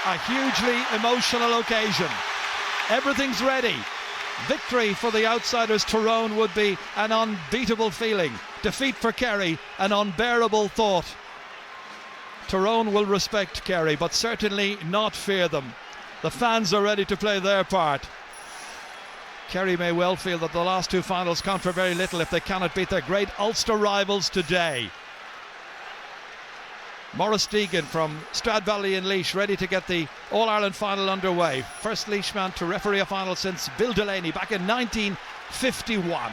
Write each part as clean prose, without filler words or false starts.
a hugely emotional occasion. Everything's ready. Victory for the outsiders Tyrone would be an unbeatable feeling. Defeat for Kerry, an unbearable thought. Tyrone will respect Kerry, but certainly not fear them. The fans are ready to play their part. Kerry may well feel that the last two finals count for very little if they cannot beat their great Ulster rivals today. Maurice Deegan from Stradbally in Laois ready to get the All-Ireland final underway. First Laoisman to referee a final since Bill Delaney back in 1951.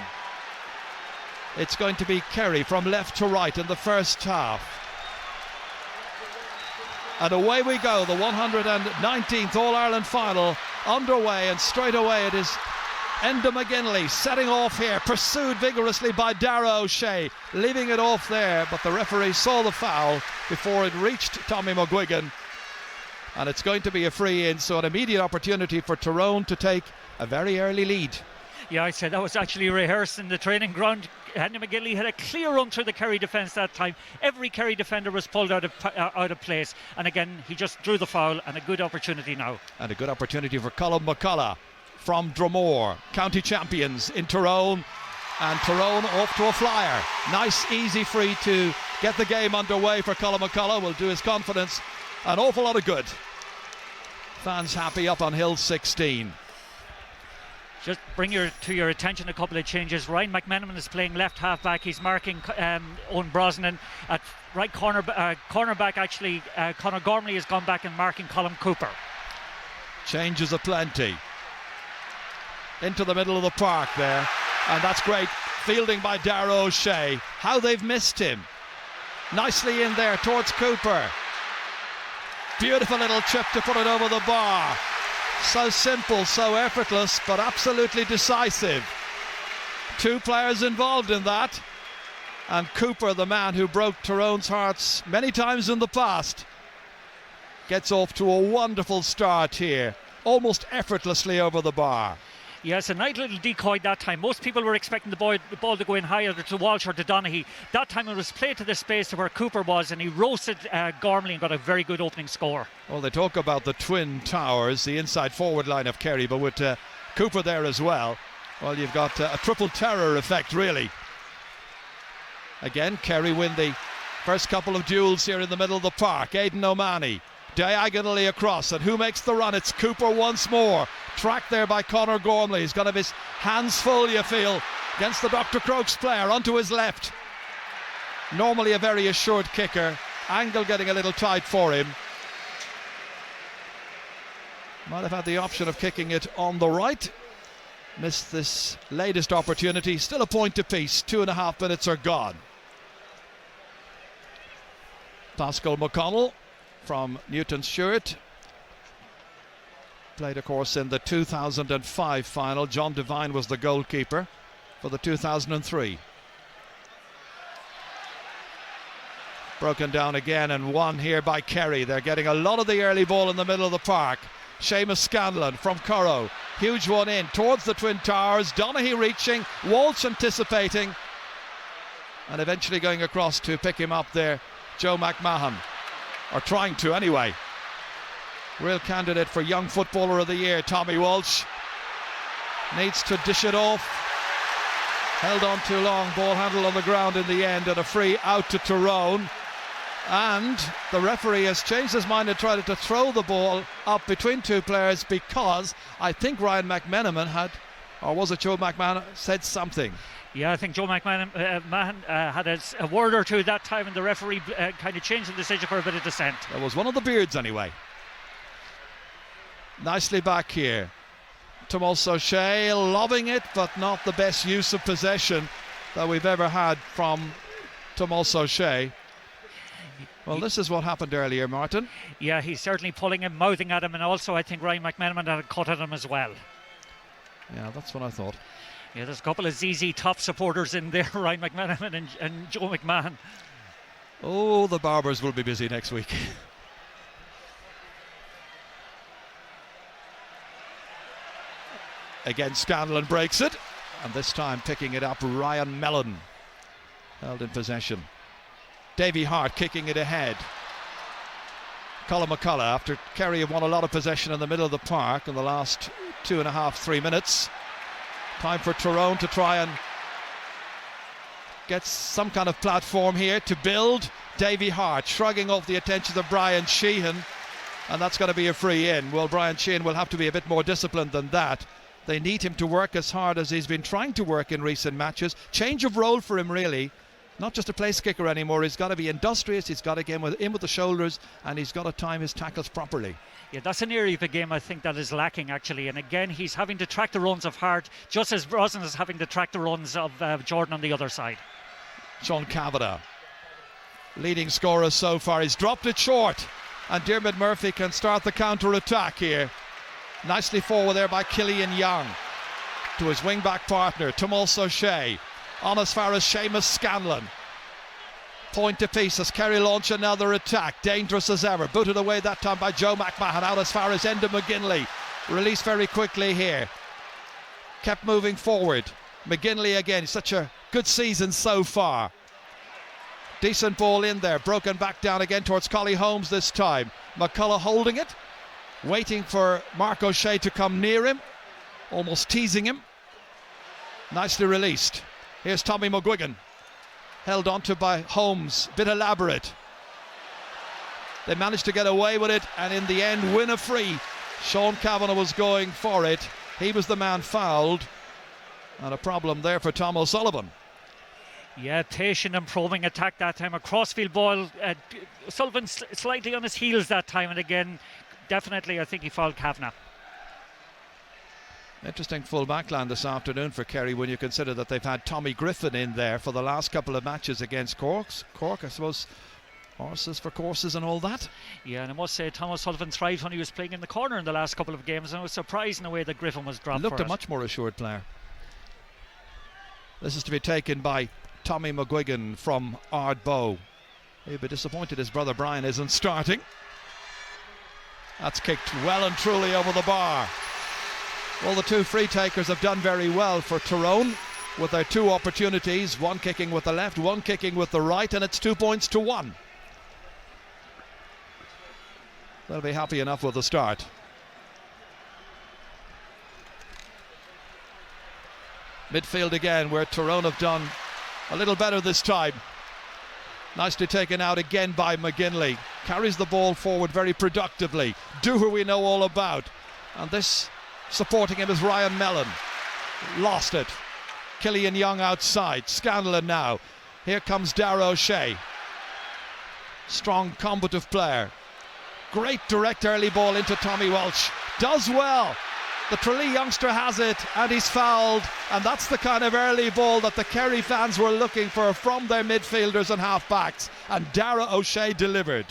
It's going to be Kerry from left to right in the first half. And away we go, the 119th All-Ireland final underway, and straight away it is Enda McGinley setting off here, pursued vigorously by Dara O'Shea, leaving it off there, but the referee saw the foul before it reached Tommy McGuigan, and it's going to be a free in, so an immediate opportunity for Tyrone to take a very early lead. Yeah, I said that was actually rehearsed in the training ground. Enda McGinley had a clear run through the Kerry defence that time. Every Kerry defender was pulled out of place, and again he just drew the foul, and a good opportunity now. And a good opportunity for Colm McCullough from Dromore, county champions in Tyrone, and Tyrone off to a flyer. Nice easy free to get the game underway for Colm McCullough. Will do his confidence an awful lot of good. Fans happy up on Hill 16. Just bring to your attention a couple of changes. Ryan McMenamin is playing left half back. He's marking Owen Brosnan at right cornerback. Actually, Conor Gormley has gone back and marking Colm Cooper. Changes aplenty. Into the middle of the park there, and that's great fielding by Dara O'Shea. How they've missed him. Nicely in there towards Cooper. Beautiful little chip to put it over the bar. So simple, so effortless, but absolutely decisive. Two players involved in that, and Cooper, the man who broke Tyrone's hearts many times in the past, gets off to a wonderful start here, almost effortlessly over the bar. Yes, a nice little decoy that time. Most people were expecting the ball to go in higher to Walsh or to Donaghy. That time it was played to the space to where Cooper was, and he roasted Gormley and got a very good opening score. Well, they talk about the twin towers, the inside forward line of Kerry, but with Cooper there as well, well, you've got a triple terror effect, really. Again, Kerry win the first couple of duels here in the middle of the park. Aidan O'Mahony diagonally across, and who makes the run? It's Cooper once more, tracked there by Conor Gormley. He's got his hands full, you feel, against the Dr. Croke's player, onto his left. Normally a very assured kicker, angle getting a little tight for him. Might have had the option of kicking it on the right. Missed this latest opportunity. Still a point apiece, 2.5 minutes are gone. Pascal McConnell from Newton Stewart played, of course, in the 2005 final. John Devine was the goalkeeper for the 2003. Broken down again and won here by Kerry. They're getting a lot of the early ball in the middle of the park. Seamus Scanlon from Currow, huge one in towards the Twin Towers. Donaghy reaching, Walsh anticipating, and eventually going across to pick him up there, Joe McMahon. Or trying to anyway. Real candidate for Young Footballer of the Year, Tommy Walsh. Needs to dish it off. Held on too long, ball handle on the ground in the end, and a free out to Tyrone. And the referee has changed his mind and tried to throw the ball up between two players, because I think Ryan McMenamin had, or was it Joe McMahon, said something. Yeah, I think Joe McMahon had a word or two that time, and the referee kind of changed the decision for a bit of dissent. That was one of the beards anyway. Nicely back here. Tomás O'Shea loving it, but not the best use of possession that we've ever had from Tomás O'Shea. Well, this is what happened earlier, Martin. Yeah, he's certainly pulling him, mouthing at him, and also I think Ryan McMenamin had a cut at him as well. Yeah, that's what I thought. Yeah, there's a couple of ZZ Top supporters in there, Ryan McMenamin and Joe McMahon. Oh, the Barbers will be busy next week. Again, Scanlon breaks it, and this time picking it up, Ryan Mellon held in possession. Davy Hart kicking it ahead. Colin McCullough, after Kerry have won a lot of possession in the middle of the park in the last 2.5-3 minutes. Time for Tyrone to try and get some kind of platform here to build. Davy Hart shrugging off the attention of Brian Sheehan, and that's going to be a free in. Well, Brian Sheehan will have to be a bit more disciplined than that. They need him to work as hard as he's been trying to work in recent matches. Change of role for him, really. Not just a place kicker anymore. He's got to be industrious, he's got to get in with the shoulders, and he's got to time his tackles properly. Yeah, that's an area of the game I think that is lacking, actually. And again, he's having to track the runs of Hart, just as Brosnan is having to track the runs of Jordan on the other side. Sean Kavanagh, leading scorer so far. He's dropped it short, and Diarmuid Murphy can start the counter-attack here. Nicely forward there by Killian Young to his wing-back partner, Tomas O'Shea. On as far as Seamus Scanlon. Point to piece as Kerry launch another attack. Dangerous as ever. Booted away that time by Joe McMahon. Out as far as Enda McGinley. Released very quickly here. Kept moving forward. McGinley again. Such a good season so far. Decent ball in there. Broken back down again towards Collie Holmes this time. McCullough holding it. Waiting for Mark O'Shea to come near him. Almost teasing him. Nicely released. Here's Tommy McGuigan, held onto by Holmes, bit elaborate. They managed to get away with it and in the end win a free. Sean Kavanagh was going for it. He was the man fouled, and a problem there for Tom O'Sullivan. Yeah, patient and probing attack that time. A crossfield ball. Sullivan slightly on his heels that time, and again, definitely I think he fouled Kavanagh. Interesting full backline this afternoon for Kerry when you consider that they've had Tommy Griffin in there for the last couple of matches against Cork, I suppose, horses for courses and all that. Yeah, and I must say Thomas Sullivan thrived when he was playing in the corner in the last couple of games, and I was surprised in the way that Griffin was dropped. Looked a much more assured player. This is to be taken by Tommy McGuigan from Ardbow. He'll be disappointed his brother Brian isn't starting. That's kicked well and truly over the bar. Well, the two free takers have done very well for Tyrone with their two opportunities, one kicking with the left, one kicking with the right, and it's 2-1. They'll be happy enough with the start. Midfield again, where Tyrone have done a little better this time. Nicely taken out again by McGinley. Carries the ball forward very productively. Dooher we know all about. And this supporting him is Ryan Mellon. Lost it. Killian Young outside. Scanlon now. Here comes Dara O'Shea. Strong, combative player. Great direct early ball into Tommy Walsh. Does well. The Tralee youngster has it and he's fouled. And that's the kind of early ball that the Kerry fans were looking for from their midfielders and half-backs. And Dara O'Shea delivered.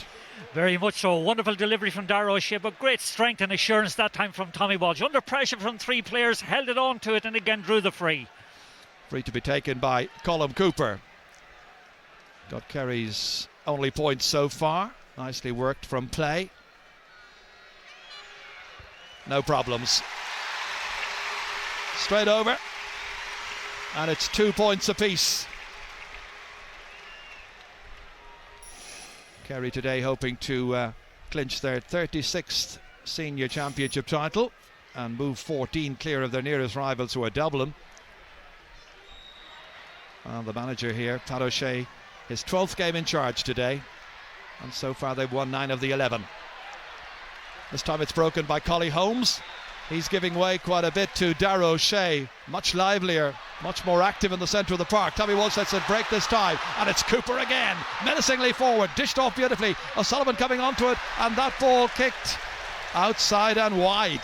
Very much so. Wonderful delivery from Dara O'Shea, but great strength and assurance that time from Tommy Walsh. Under pressure from three players, held it on to it and again drew the free. Free to be taken by Colm Cooper. Got Kerry's only point so far. Nicely worked from play. No problems. Straight over. And it's 2 points apiece. Kerry today hoping to clinch their 36th senior championship title and move 14 clear of their nearest rivals, who are Dublin. And the manager here, Pat O'Shea, his 12th game in charge today, and so far they've won 9 of the 11. This time it's broken by Collie Holmes. He's giving way quite a bit to Dara O'Shea, much livelier, much more active in the centre of the park. Tommy Walsh lets it break this time, and it's Cooper again, menacingly forward, dished off beautifully. O'Sullivan coming onto it, and that ball kicked outside and wide.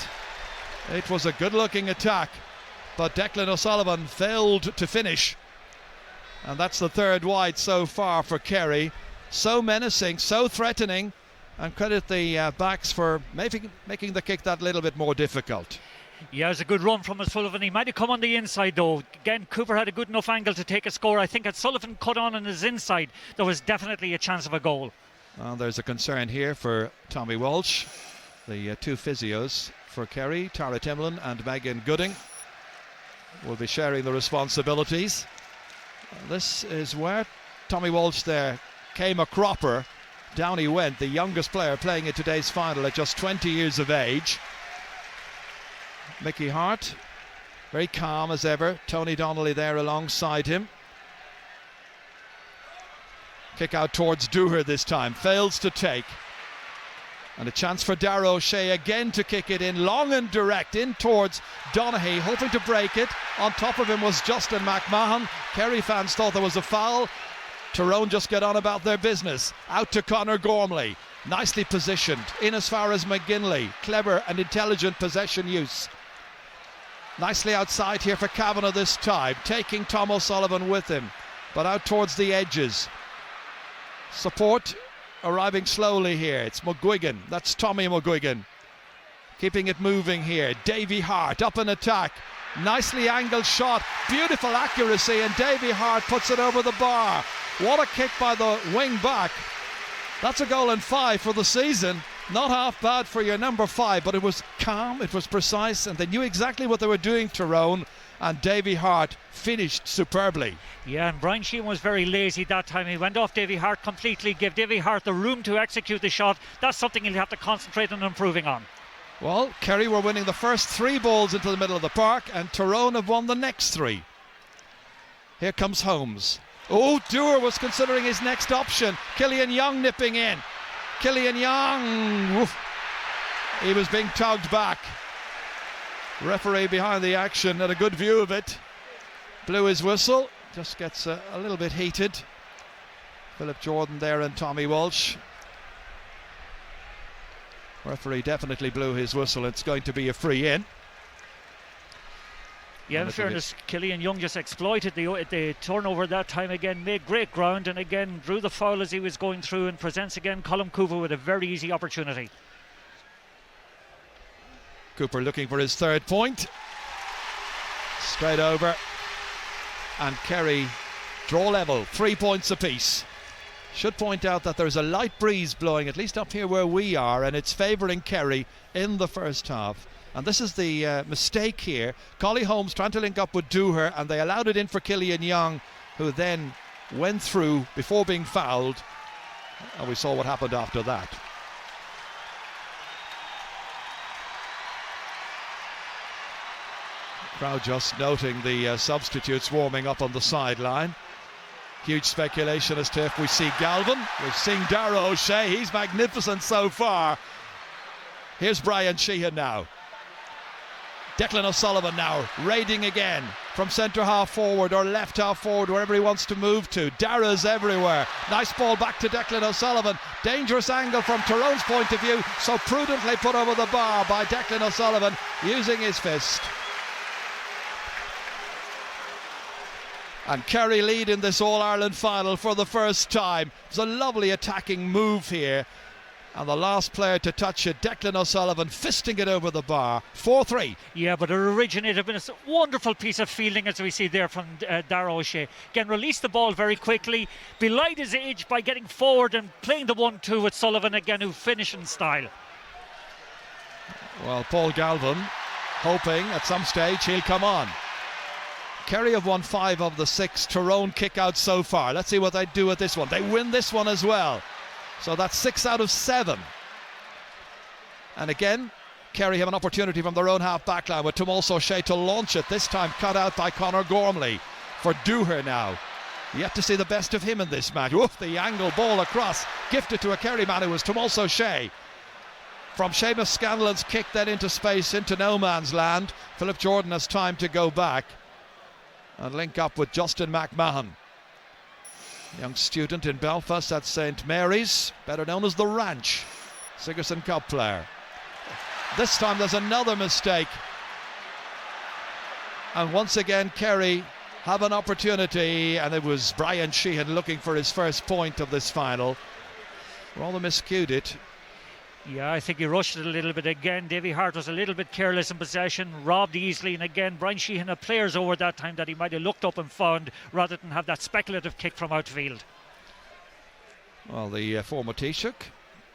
It was a good-looking attack, but Declan O'Sullivan failed to finish, and that's the third wide so far for Kerry. So menacing, so threatening. And credit the backs for making the kick that little bit more difficult. Yeah, it was a good run from O'Sullivan. He might have come on the inside though. Again, Cooper had a good enough angle to take a score. I think had Sullivan cut on his inside, there was definitely a chance of a goal. Well, there's a concern here for Tommy Walsh. The two physios for Kerry, Tara Timlin and Megan Gooding, will be sharing the responsibilities. This is where Tommy Walsh there came a cropper. Down he went, the youngest player playing in today's final at just 20 years of age. Mickey Hart, very calm as ever. Tony Donnelly there alongside him. Kick out towards Dooher this time, fails to take. And a chance for Darragh O'Shea again to kick it in, long and direct, in towards Donaghy, hoping to break it. On top of him was Justin McMahon. Kerry fans thought there was a foul. Tyrone just get on about their business. Out to Conor Gormley, nicely positioned, in as far as McGinley. Clever and intelligent possession use. Nicely outside here for Kavanagh this time, taking Tom O'Sullivan with him, but out towards the edges. Support arriving slowly here. It's McGuigan, that's Tommy McGuigan, keeping it moving here. Davy Hart up in attack, nicely angled shot, beautiful accuracy, and Davy Hart puts it over the bar. What a kick by the wing back. That's a goal and 5 for the season. Not half bad for your number 5, but it was calm, it was precise, and they knew exactly what they were doing, Tyrone, and Davy Hart finished superbly. Yeah, and Brian Sheehan was very lazy that time. He went off Davy Hart completely, gave Davy Hart the room to execute the shot. That's something he'll have to concentrate on improving on. Well, Kerry were winning the first 3 balls into the middle of the park, and Tyrone have won the next 3. Here comes Holmes. Oh, Dooher was considering his next option. Killian Young nipping in. Killian Young, woof. He was being tugged back. Referee behind the action had a good view of it. Blew his whistle. Just gets a little bit heated. Philip Jordan there and Tommy Walsh. Referee definitely blew his whistle. It's going to be a free in. Yeah, in fairness, Killian Young just exploited the turnover that time again, made great ground, and again drew the foul as he was going through, and presents again Colm Cooper with a very easy opportunity. Cooper looking for his 3rd point. Straight over. And Kerry draw level, 3 points apiece. Should point out that there's a light breeze blowing, at least up here where we are, and it's favouring Kerry in the first half. And this is the mistake here. Collie Holmes trying to link up with Dooher, and they allowed it in for Killian Young, who then went through before being fouled. And we saw what happened after that. Crowd just noting the substitutes warming up on the sideline. Huge speculation as to if we see Galvin. We've seen Darragh O'Shea. He's magnificent so far. Here's Brian Sheehan now. Declan O'Sullivan now raiding again from centre half forward or left half forward, wherever he wants to move to. Darragh's everywhere. Nice ball back to Declan O'Sullivan. Dangerous angle from Tyrone's point of view, so prudently put over the bar by Declan O'Sullivan using his fist. And Kerry lead in this All-Ireland final for the first time. It's a lovely attacking move here. And the last player to touch it, Declan O'Sullivan, fisting it over the bar. 4-3. Yeah, but it originated in a wonderful piece of fielding, as we see there from Darragh O'Shea. Again, released the ball very quickly, belied his age by getting forward and playing the 1-2 with Sullivan again, who finished in style. Well, Paul Galvin hoping at some stage he'll come on. Kerry have won 5 of the 6 Tyrone kick-outs so far. Let's see what they do with this one. They win this one as well. So that's 6 out of 7. And again, Kerry have an opportunity from their own half back line with Tomas O'Shea to launch it. This time cut out by Conor Gormley for Dooher now. Yet to see the best of him in this match. Oof, the angle ball across, gifted to a Kerry man who was Tomas O'Shea. From Seamus Scanlon's kick then into space, into no man's land. Philip Jordan has time to go back and link up with Justin McMahon. Young student in Belfast at St Mary's, better known as the Ranch. Sigerson Cup player. This time there's another mistake. And once again Kerry have an opportunity, and it was Brian Sheehan looking for his first point of this final. Rather miscued it. Yeah, I think he rushed it a little bit again. Davy Hart was a little bit careless in possession, robbed easily, and again Brian Sheehan had players over that time that he might have looked up and found rather than have that speculative kick from outfield. Well, the former Taoiseach,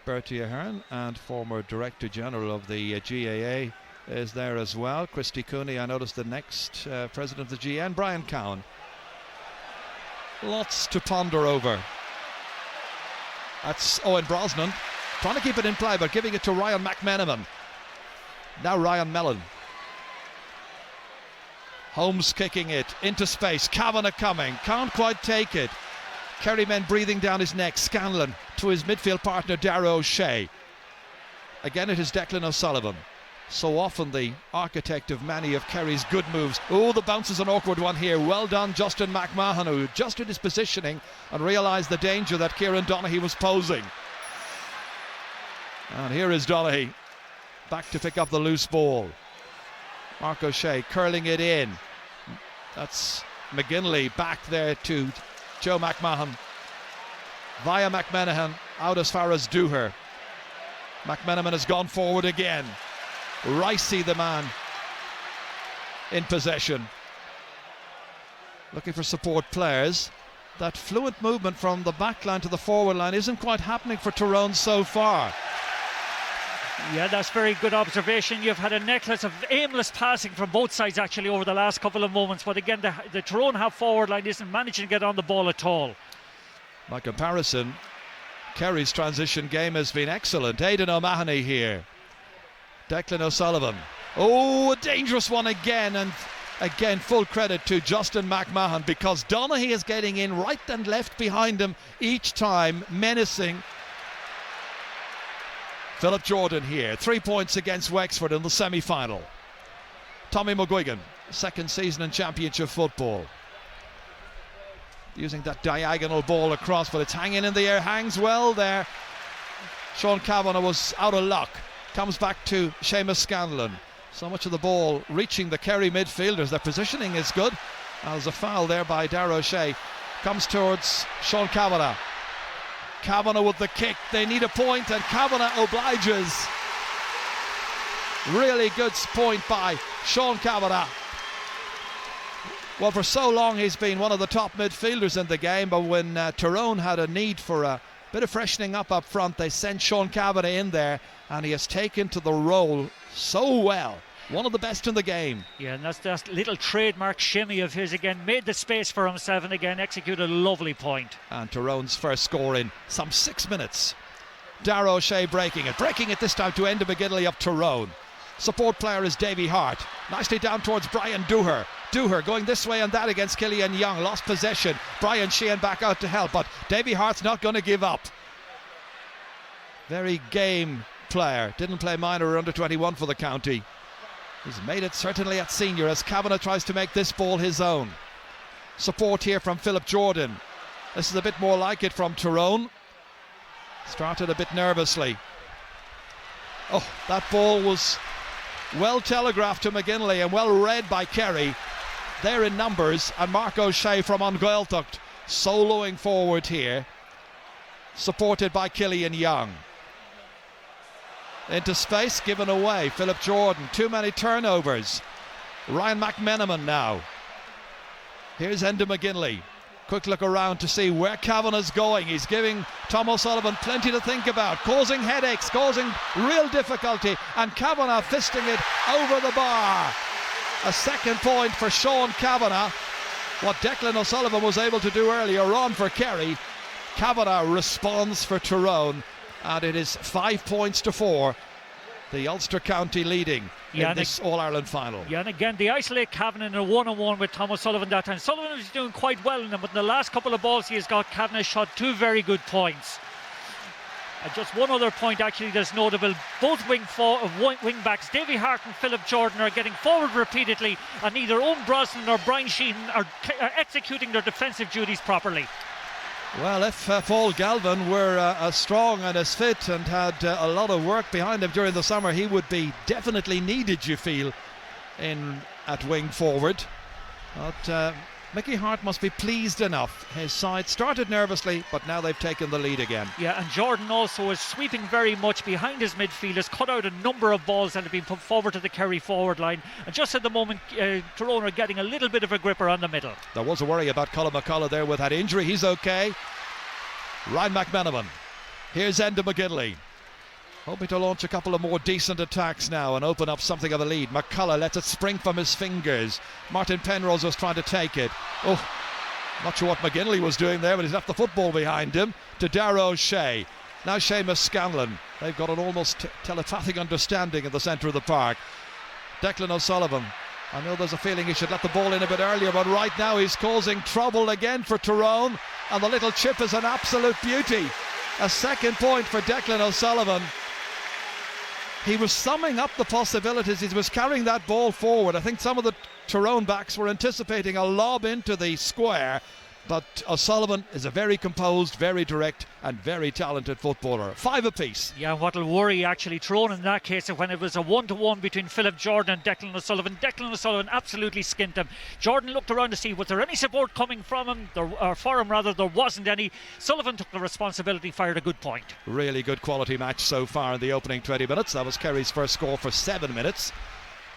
Bertie Ahern, and former Director General of the GAA is there as well. Christy Cooney, I noticed the next President of the GN, Brian Cowan. Lots to ponder over. That's Owen Brosnan trying to keep it in play, but giving it to Ryan McMenamin. Now Ryan Mellon. Holmes kicking it into space. Kavanagh coming, can't quite take it. Kerry men breathing down his neck. Scanlon to his midfield partner Darragh O'Shea. Again it is Declan O'Sullivan, so often the architect of many of Kerry's good moves. Oh, the bounce is an awkward one here. Well done Justin McMahon, who adjusted his positioning and realised the danger that Kieran Donaghy was posing. And here is Donaghy back to pick up the loose ball. Mark O'Shea curling it in. That's McGinley back there to Joe McMahon. Via McMenahan out as far as Dooher. McMenamin has gone forward again. Ricey, the man in possession, looking for support players. That fluent movement from the back line to the forward line isn't quite happening for Tyrone so far. Yeah, that's very good observation. You've had a necklace of aimless passing from both sides actually over the last couple of moments, but again the Tyrone half forward line isn't managing to get on the ball at all. By comparison, Kerry's transition game has been excellent. Aidan O'Mahony here. Declan O'Sullivan. Oh, a dangerous one again, and again full credit to Justin McMahon, because Donaghy is getting in right and left behind him each time, menacing. Philip Jordan here, 3 points against Wexford in the semi-final. Tommy McGuigan, second season in Championship football. Using that diagonal ball across, but it's hanging in the air, hangs well there. Sean Kavanagh was out of luck. Comes back to Seamus Scanlon. So much of the ball reaching the Kerry midfielders. Their positioning is good. There's a foul there by Darragh O'Shea. Comes towards Sean Kavanagh. Kavanagh with the kick. They need a point, and Kavanagh obliges. Really good point by Sean Kavanagh. Well, for so long he's been one of the top midfielders in the game, but when Tyrone had a need for a bit of freshening up front, they sent Sean Kavanagh in there, and he has taken to the role so well. One of the best in the game. Yeah, and that's that little trademark shimmy of his again. Made the space for himself and again executed a lovely point. And Tyrone's first score in some 6 minutes. Darragh O'Shea breaking it this time to Enda McGinley of Tyrone. Support player is Davy Hart. Nicely down towards Brian Dooher. Dooher going this way and that against Killian Young. Lost possession. Brian Sheehan back out to help, but Davy Hart's not going to give up. Very game player. Didn't play minor or under 21 for the county. He's made it certainly at senior as Kavanagh tries to make this ball his own. Support here from Philip Jordan. This is a bit more like it from Tyrone. Started a bit nervously. Oh, that ball was well telegraphed to McGinley and well read by Kerry. They're in numbers, and Mark O'Shea from Angailteacht soloing forward here, supported by Killian Young. Into space, given away. Philip Jordan, too many turnovers. Ryan McMenamin now. Here's Enda McGinley. Quick look around to see where Kavanagh's going. He's giving Tom O'Sullivan plenty to think about, causing headaches, causing real difficulty, and Kavanagh fisting it over the bar. A second point for Sean Kavanagh. What Declan O'Sullivan was able to do earlier on for Kerry, Kavanagh responds for Tyrone, and it is 5 points to 4. The Ulster County leading in this All-Ireland final. Yeah, and again, they isolate Kavanagh in a one-on-one with Tom O'Sullivan that time. Sullivan is doing quite well in them, but in the last couple of balls he has got, Kavanagh shot 2 very good points. And just one other point actually that's notable, both wing backs, Davy Hart and Philip Jordan, are getting forward repeatedly, and neither Owen Brosnan nor Brian Sheehan are executing their defensive duties properly. Well, if Paul Galvin were as strong and as fit and had a lot of work behind him during the summer, he would be definitely needed, you feel, at wing forward. But Mickey Hart must be pleased enough. His side started nervously, but now they've taken the lead again. Yeah, and Jordan also is sweeping very much behind his midfielders, cut out a number of balls that have been put forward to the Kerry forward line. And just at the moment, Tyrone are getting a little bit of a grip around the middle. There was a worry about Colin McCullough there with that injury. He's okay. Ryan McMenamin. Here's Enda McGinley. Hoping to launch a couple of more decent attacks now and open up something of a lead. McCullough lets it spring from his fingers. Martin Penrose was trying to take it. Oh, Not sure what McGinley was doing there, but he's left the football behind him. To Darragh O'Shea. Now Seamus Scanlon. They've got an almost telepathic understanding in the centre of the park. Declan O'Sullivan. I know there's a feeling he should let the ball in a bit earlier, but right now he's causing trouble again for Tyrone. And the little chip is an absolute beauty. A second point for Declan O'Sullivan. He was summing up the possibilities. He was carrying that ball forward. I think some of the Tyrone backs were anticipating a lob into the square, but O'Sullivan is a very composed, very direct and very talented footballer. 5 apiece. Yeah, what'll worry actually Tyrone in that case, when it was a 1-to-1 between Philip Jordan and Declan O'Sullivan. Declan O'Sullivan absolutely skinned him. Jordan looked around to see was there any support coming from him, or for him rather. There wasn't any. Sullivan took the responsibility, fired a good point. Really good quality match so far in the opening 20 minutes. That was Kerry's first score for 7 minutes,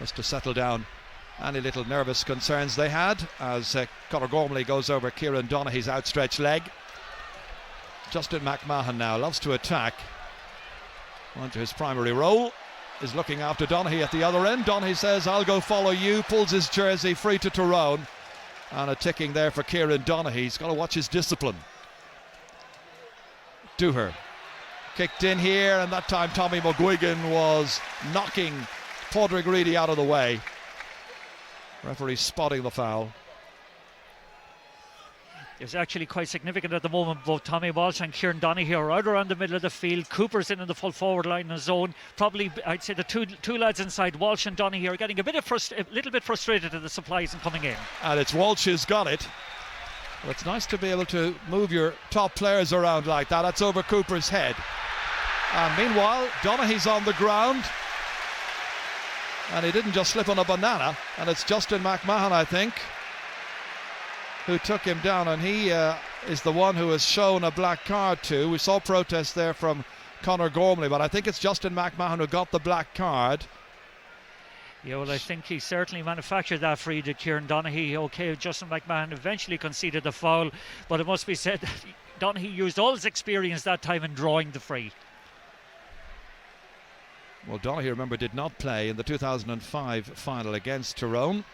just to settle down any little nervous concerns they had as Conor Gormley goes over Kieran Donaghy's outstretched leg. Justin McMahon now loves to attack. Onto his primary role is looking after Donaghy at the other end. Donaghy says, I'll go follow you, pulls his jersey free to Tyrone, and a ticking there for Kieran Donaghy. He's got to watch his discipline. Dooher kicked in here, and that time Tommy McGuigan was knocking Padraig Reedy out of the way. Referee spotting the foul. It's actually quite significant at the moment. Both Tommy Walsh and Kieran Donaghy are out around the middle of the field. Cooper's in the full forward line in the zone. Probably, I'd say the two lads inside, Walsh and Donaghy, are getting a little bit frustrated at the supply isn't coming in. And it's Walsh who's got it. Well, it's nice to be able to move your top players around like that. That's over Cooper's head. And meanwhile, Donaghy's on the ground. And he didn't just slip on a banana. And it's Justin McMahon, I think, who took him down. And he is the one who has shown a black card to. We saw protest there from Conor Gormley, but I think it's Justin McMahon who got the black card. Yeah, well, I think he certainly manufactured that free to Kieran Donaghy. Okay, Justin McMahon eventually conceded the foul, but it must be said that Donaghy used all his experience that time in drawing the free. Well, Donaghy, remember, did not play in the 2005 final against Tyrone.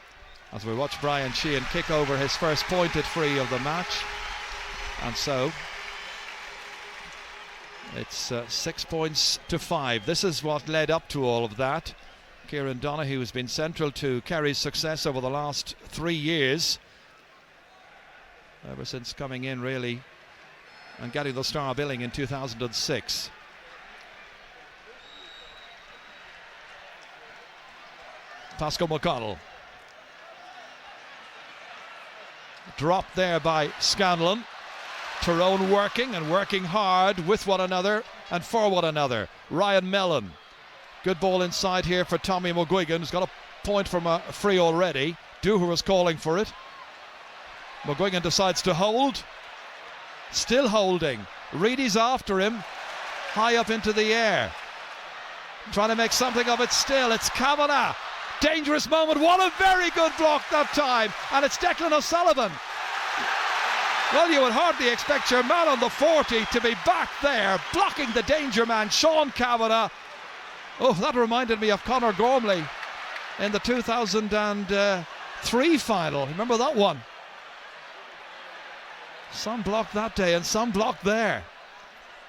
As we watch Brian Sheehan kick over his first pointed free of the match. And so it's 6 points to 5. This is what led up to all of that. Kieran Donaghy has been central to Kerry's success over the last 3 years. Ever since coming in, really, and getting the star billing in 2006. Pascal McConnell. Dropped there by Scanlon. Tyrone working and working hard with one another and for one another. Ryan Mellon. Good ball inside here for Tommy McGuigan, who's got a point from a free already. Dooher was calling for it. McGuigan decides to hold. Still holding. Reedy's after him. High up into the air. Trying to make something of it still. It's Kavanagh. Dangerous moment. What a very good block that time. And it's Declan O'Sullivan. Well, you would hardly expect your man on the 40 to be back there, blocking the danger man, Sean Kavanagh. Oh, that reminded me of Conor Gormley in the 2003 final. Remember that one? Some block that day and some block there.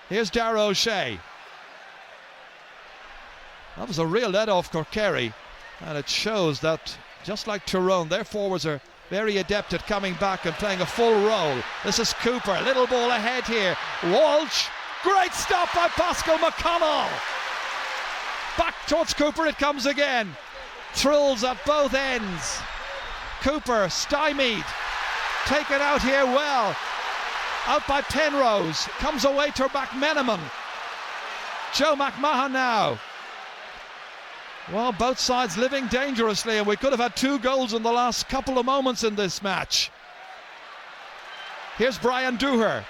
Here's Darragh O'Shea. That was a real let-off for Kerry. And it shows that, just like Tyrone, their forwards are very adept at coming back and playing a full role. This is Cooper, little ball ahead here. Walsh, great stop by Pascal McConnell. Back towards Cooper it comes again. Thrills at both ends. Cooper stymied. Taken out here well. Out by Penrose. Comes away to McMenamin. Joe McMahon now. Well, both sides living dangerously, and we could have had 2 goals in the last couple of moments in this match. Here's Brian Dooher.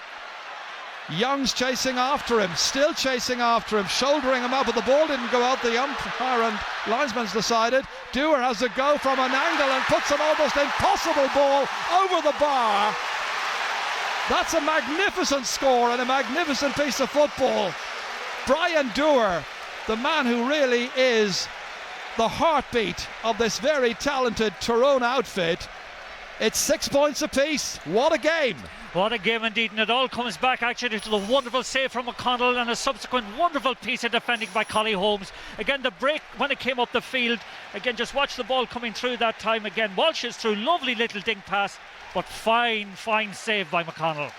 Young's chasing after him, still chasing after him, shouldering him up, but the ball didn't go out. The umpire and linesman's decided. Dooher has a go from an angle and puts an almost impossible ball over the bar. That's a magnificent score and a magnificent piece of football. Brian Dooher, the man who really is the heartbeat of this very talented Tyrone outfit, It's 6 points apiece. What a game. What a game indeed, and it all comes back actually to the wonderful save from McConnell and a subsequent wonderful piece of defending by Collie Holmes. Again, the break when it came up the field, again, just watch the ball coming through that time. Again, Walsh is through, lovely little dink pass, but fine save by McConnell.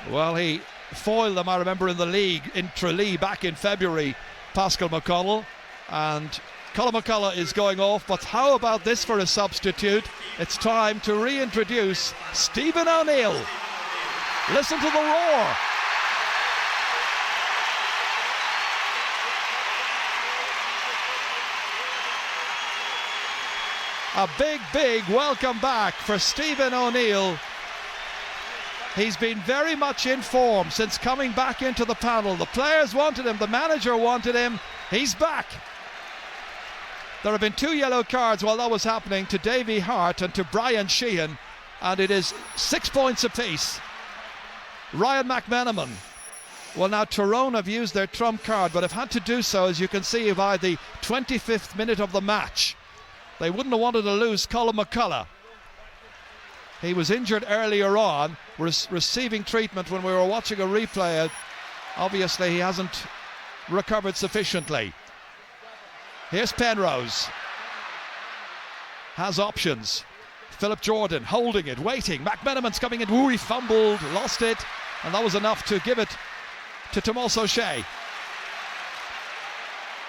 Well, he foiled them, I remember, in the league, in Tralee back in February, Pascal McConnell, and Colin McCullough is going off, but how about this for a substitute? It's time to reintroduce Stephen O'Neill. Listen to the roar. A big welcome back for Stephen O'Neill. He's been very much in form since coming back into the panel. The players wanted him, the manager wanted him. He's back. There have been 2 yellow cards while that was happening, to Davy Hart and to Brian Sheehan, and it is 6 points apiece. Ryan McMenamin. Well, now Tyrone have used their trump card, but have had to do so, as you can see, by the 25th minute of the match. They wouldn't have wanted to lose Colin McCullough. He was injured earlier on, receiving treatment when we were watching a replay. Obviously he hasn't recovered sufficiently. Here's Penrose. Has options. Philip Jordan holding it, waiting. McMenamin's coming in. Ooh, he fumbled, lost it, and that was enough to give it to Tomás O'Shea.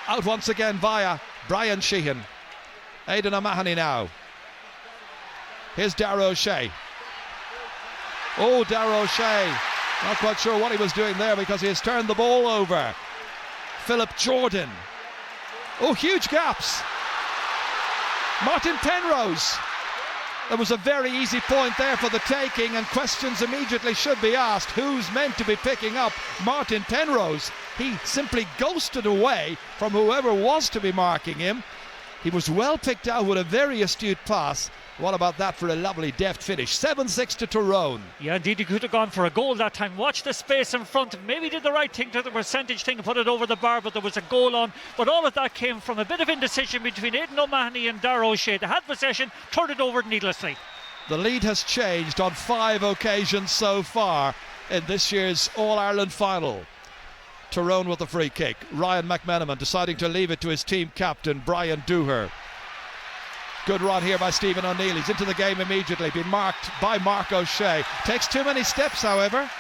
Out once again via Brian Sheehan. Aidan O'Mahony now. Here's Darragh O'Shea. Oh, Darragh O'Shea. Not quite sure what he was doing there, because he has turned the ball over. Philip Jordan. Oh, huge gaps. Martin Penrose. There was a very easy point there for the taking, and questions immediately should be asked. Who's meant to be picking up Martin Penrose? He simply ghosted away from whoever was to be marking him. He was well picked out with a very astute pass. What about that for a lovely deft finish? 7-6 to Tyrone. Yeah, indeed, he could have gone for a goal that time. Watch the space in front. Maybe did the right thing to the percentage thing and put it over the bar, but there was a goal on. But all of that came from a bit of indecision between Aidan O'Mahony and Darragh O'Shea. They had possession, turned it over needlessly. The lead has changed on 5 occasions so far in this year's All-Ireland Final. Tyrone with the free kick. Ryan McMenamin deciding to leave it to his team captain, Brian Dooher. Good run here by Stephen O'Neill. He's into the game immediately. Been marked by Mark O'Shea. Takes too many steps, however.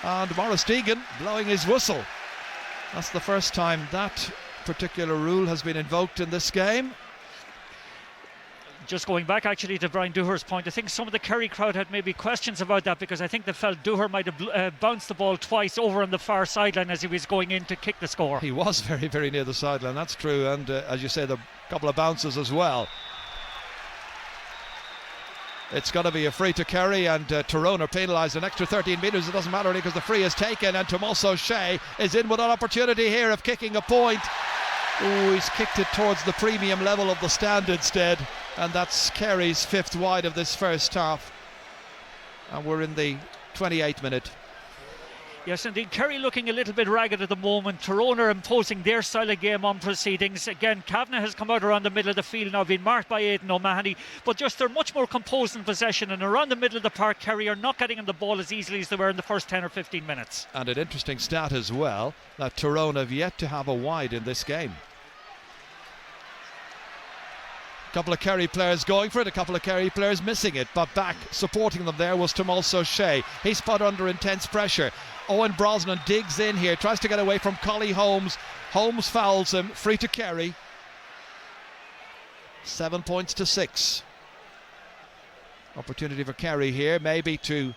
And Maurice Deegan blowing his whistle. That's the first time that particular rule has been invoked in this game. Just going back actually to Brian Dooher's point, I think some of the Kerry crowd had maybe questions about that, because I think they felt Dooher might have bounced the ball twice over on the far sideline as he was going in to kick the score. He was very near the sideline, that's true, and as you say, the couple of bounces as well. It's going to be a free to Kerry, and Tyrone are penalised an extra 13 metres. It doesn't matter because the free is taken, and Tomás O'Shea is in with an opportunity here of kicking a point. Oh, he's kicked it towards the premium level of the stand instead, and that's Kerry's 5th wide of this first half. And we're in the 28th minute. Yes, indeed. Kerry looking a little bit ragged at the moment. Tyrone are imposing their style of game on proceedings. Again, Kavanagh has come out around the middle of the field now, being marked by Aidan O'Mahony, but just they're much more composed in possession, and around the middle of the park, Kerry are not getting on the ball as easily as they were in the first 10 or 15 minutes. And an interesting stat as well, that Tyrone have yet to have a wide in this game. A couple of Kerry players going for it, a couple of Kerry players missing it, but back supporting them there was Tomás O'Shea. He's put under intense pressure. Owen Brosnan digs in here, tries to get away from Collie Holmes. Holmes fouls him, free to Kerry. 7 points to 6. Opportunity for Kerry here, maybe to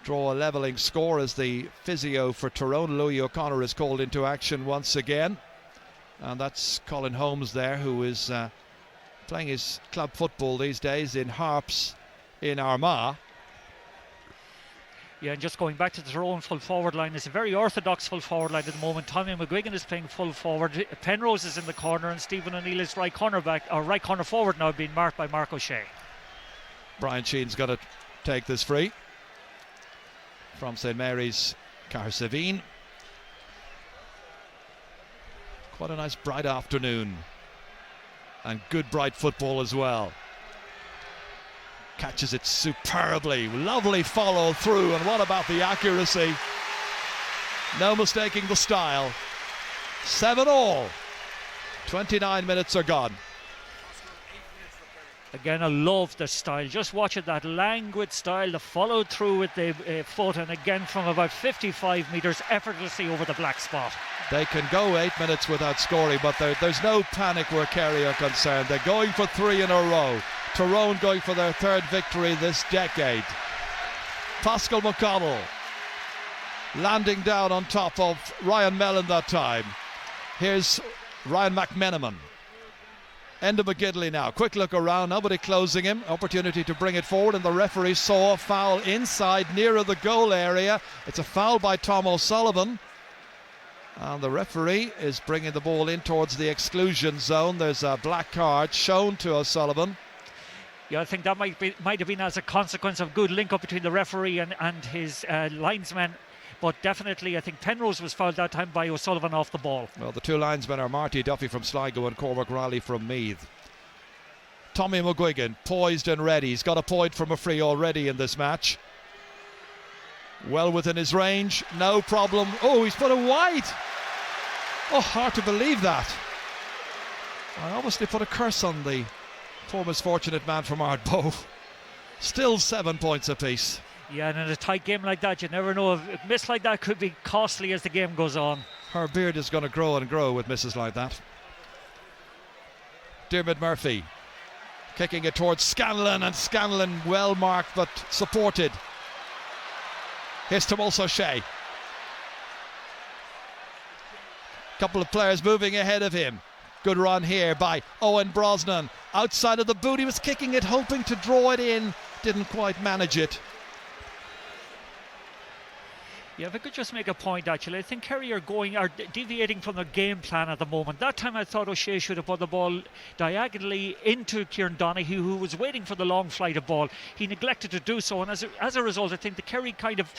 draw a levelling score, as the physio for Tyrone, Louis O'Connor, is called into action once again. And that's Colin Holmes there, who is playing his club football these days in Harps in Armagh. Yeah, and just going back to the Tyrone full forward line, it's a very orthodox full forward line at the moment. Tommy McGuigan is playing full forward. Penrose is in the corner, and Stephen O'Neill is right corner forward now, being marked by Mark O'Shea. Brian Sheehan's got to take this free from St Mary's Cahersiveen. Quite a nice bright afternoon, and good bright football as well. catches it superbly. Lovely follow through, and what about the accuracy? No mistaking the style. 7-all. 29 minutes are gone. Again, I love the style. Just watch it, that languid style, the follow through with the foot, and again from about 55 metres effortlessly over the black spot. They can go 8 minutes without scoring, but there's no panic where Kerry are concerned. They're going for 3 in a row. Tyrone going for their 3rd victory this decade. Pascal McConnell landing down on top of Ryan Mellon that time. Here's Ryan McMenamin. Enda McGidley now. Quick look around. Nobody closing him. Opportunity to bring it forward, and the referee saw a foul inside nearer the goal area. It's a foul by Tom O'Sullivan. And the referee is bringing the ball in towards the exclusion zone. There's a black card shown to O'Sullivan. Yeah, I think that might have been as a consequence of good link up between the referee and his linesman. But definitely, I think Penrose was fouled that time by O'Sullivan off the ball. Well, the two linesmen are Marty Duffy from Sligo and Cormac Riley from Meath. Tommy McGuigan, poised and ready. He's got a point from a free already in this match. Well within his range, no problem. Oh, he's put it wide. Oh, hard to believe that. I obviously put a curse on the poor misfortunate man from Ardbow. Still 7 points apiece. Yeah, and in a tight game like that, you never know. If a miss like that could be costly as the game goes on. Her beard is going to grow and grow with misses like that. Dermot Murphy kicking it towards Scanlon, and Scanlon well marked but supported. Here's Tomás O'Shea. Couple of players moving ahead of him. Good run here by Owen Brosnan. Outside of the boot, he was kicking it, hoping to draw it in. Didn't quite manage it. Yeah, if I could just make a point, actually, I think Kerry are deviating from their game plan at the moment. That time I thought O'Shea should have put the ball diagonally into Kieran Donaghy, who was waiting for the long flight of ball. He neglected to do so, and as a result, I think the Kerry kind of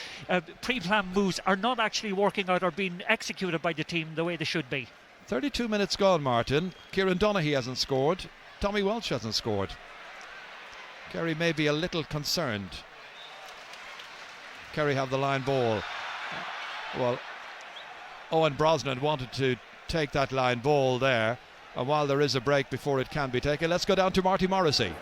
pre-planned moves are not actually working out or being executed by the team the way they should be. 32 minutes gone, Martin. Kieran Donaghy hasn't scored. Tommy Walsh hasn't scored. Kerry may be a little concerned. Kerry have the line ball. Well, Owen Brosnan wanted to take that line ball there, and while there is a break before it can be taken, let's go down to Marty Morrissey.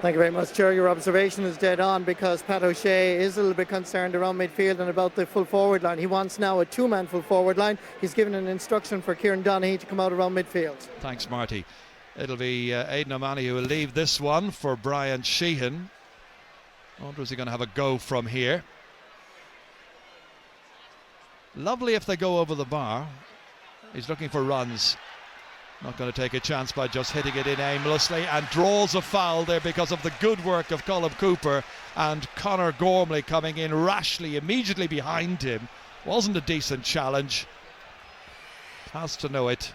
Thank you very much, Chair. Your observation is dead on, because Pat O'Shea is a little bit concerned around midfield and about the full forward line. He wants now a 2-man full forward line. He's given an instruction for Kieran Donaghy to come out around midfield. Thanks, Marty. It'll be Aidan O'Mahony who will leave this one for Brian Sheehan. I wonder, is he going to have a go from here? Lovely if they go over the bar. He's looking for runs. Not going to take a chance by just hitting it in aimlessly, and draws a foul there because of the good work of Colm Cooper, and Conor Gormley coming in rashly immediately behind him. Wasn't a decent challenge. Has to know it.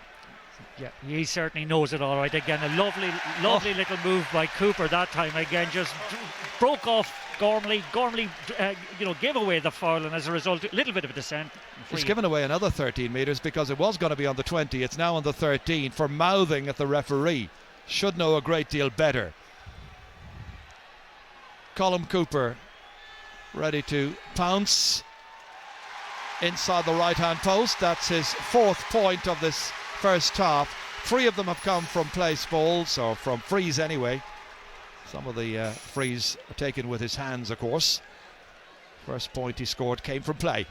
Yeah, he certainly knows it all right. Again, a lovely little move by Cooper that time. Again, just broke off Gormley. Gormley, gave away the foul, and as a result, a little bit of a descent. He's given away another 13 metres because it was going to be on the 20. It's now on the 13 for mouthing at the referee. Should know a great deal better. Colm Cooper ready to pounce inside the right-hand post. That's his 4th point of this first half. 3 of them have come from place balls, or from frees anyway. Some of the frees are taken with his hands, of course. First point he scored came from play.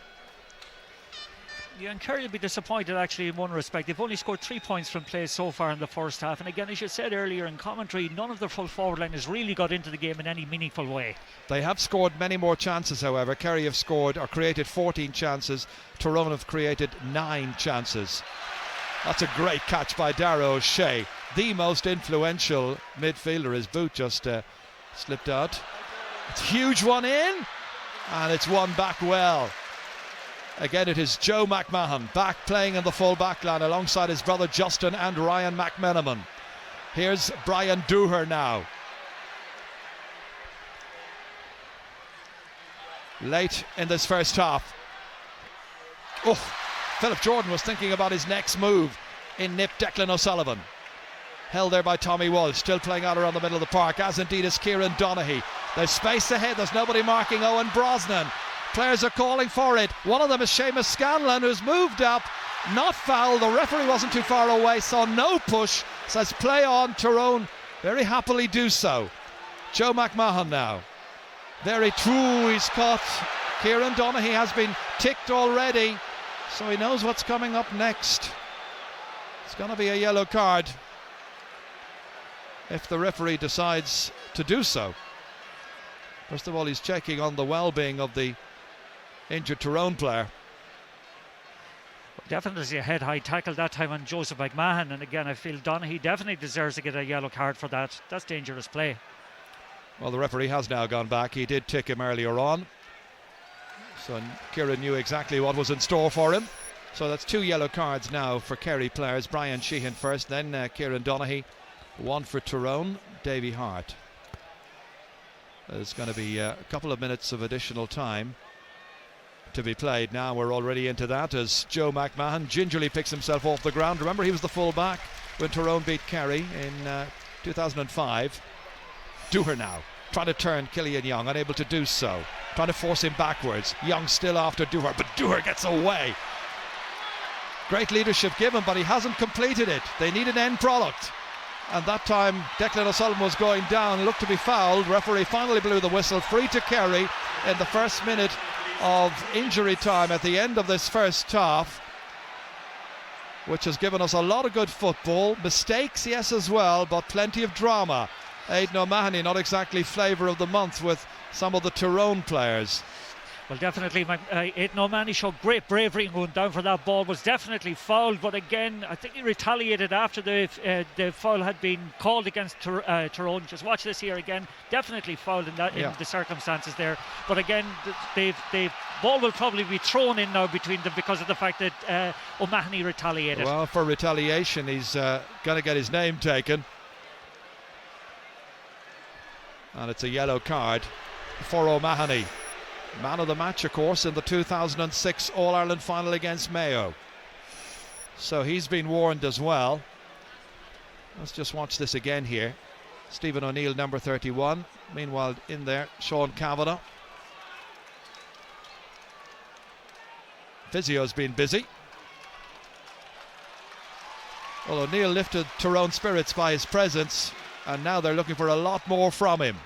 Yeah, and Kerry will be disappointed actually in one respect. They've only scored 3 points from play so far in the first half, and again, as you said earlier in commentary, none of their full forward line has really got into the game in any meaningful way. They have scored many more chances, however. Kerry have scored or created 14 chances. Tyrone have created 9 chances. That's a great catch by Darragh O'Shea, the most influential midfielder. His boot just slipped out. It's a huge one in, and it's won back well. Again, it is Joe McMahon back playing in the full back line alongside his brother Justin and Ryan McMenamin. Here's Brian Dooher now. Late in this first half. Oh, Philip Jordan was thinking about his next move in nip Declan O'Sullivan. Held there by Tommy Walsh, still playing out around the middle of the park, as indeed is Kieran Donaghy. There's space ahead. There's nobody marking Owen Brosnan. Players are calling for it. One of them is Seamus Scanlon, who's moved up. Not foul. The referee wasn't too far away, so no push. Says play on. Tyrone very happily do so. Joe McMahon now. Very true. He's caught. Kieran Donaghy has been ticked already, so he knows what's coming up next. It's going to be a yellow card if the referee decides to do so. First of all, he's checking on the well-being of the injured Tyrone player. Definitely a head-high tackle that time on Joseph McMahon, and again I feel Donaghy definitely deserves to get a yellow card for that. That's dangerous play. Well, the referee has now gone back. He did tick him earlier on, so Kieran knew exactly what was in store for him. So that's 2 yellow cards now for Kerry players. Brian Sheehan first, then Kieran Donaghy. 1 for Tyrone, Davy Hart. There's going to be a couple of minutes of additional time to be played. Now we're already into that as Joe McMahon gingerly picks himself off the ground. Remember, he was the full back when Tyrone beat Kerry in 2005. Dooher now trying to turn Killian Young, unable to do so, trying to force him backwards. Young still after Dooher, but Dooher gets away. Great leadership given, but he hasn't completed it. They need an end product, and that time Declan O'Sullivan was going down, looked to be fouled. Referee finally blew the whistle. Free to Kerry in the first minute of injury time at the end of this first half, which has given us a lot of good football. Mistakes, yes, as well, but plenty of drama. Aidan O'Mahony not exactly flavour of the month with some of the Tyrone players. Well, definitely, Aidan O'Mahony showed great bravery in going down for that ball. Was definitely fouled, but again, I think he retaliated after the foul had been called against Tyrone. Just watch this here again. Definitely fouled in the circumstances there. But again, the ball will probably be thrown in now between them because of the fact that O'Mahony retaliated. Well, for retaliation, he's going to get his name taken. And it's a yellow card for O'Mahony. Man of the match, of course, in the 2006 All-Ireland Final against Mayo. So he's been warned as well. Let's just watch this again here. Stephen O'Neill, number 31. Meanwhile, in there, Sean Kavanagh. Physio's been busy. Well, O'Neill lifted Tyrone's spirits by his presence, and now they're looking for a lot more from him.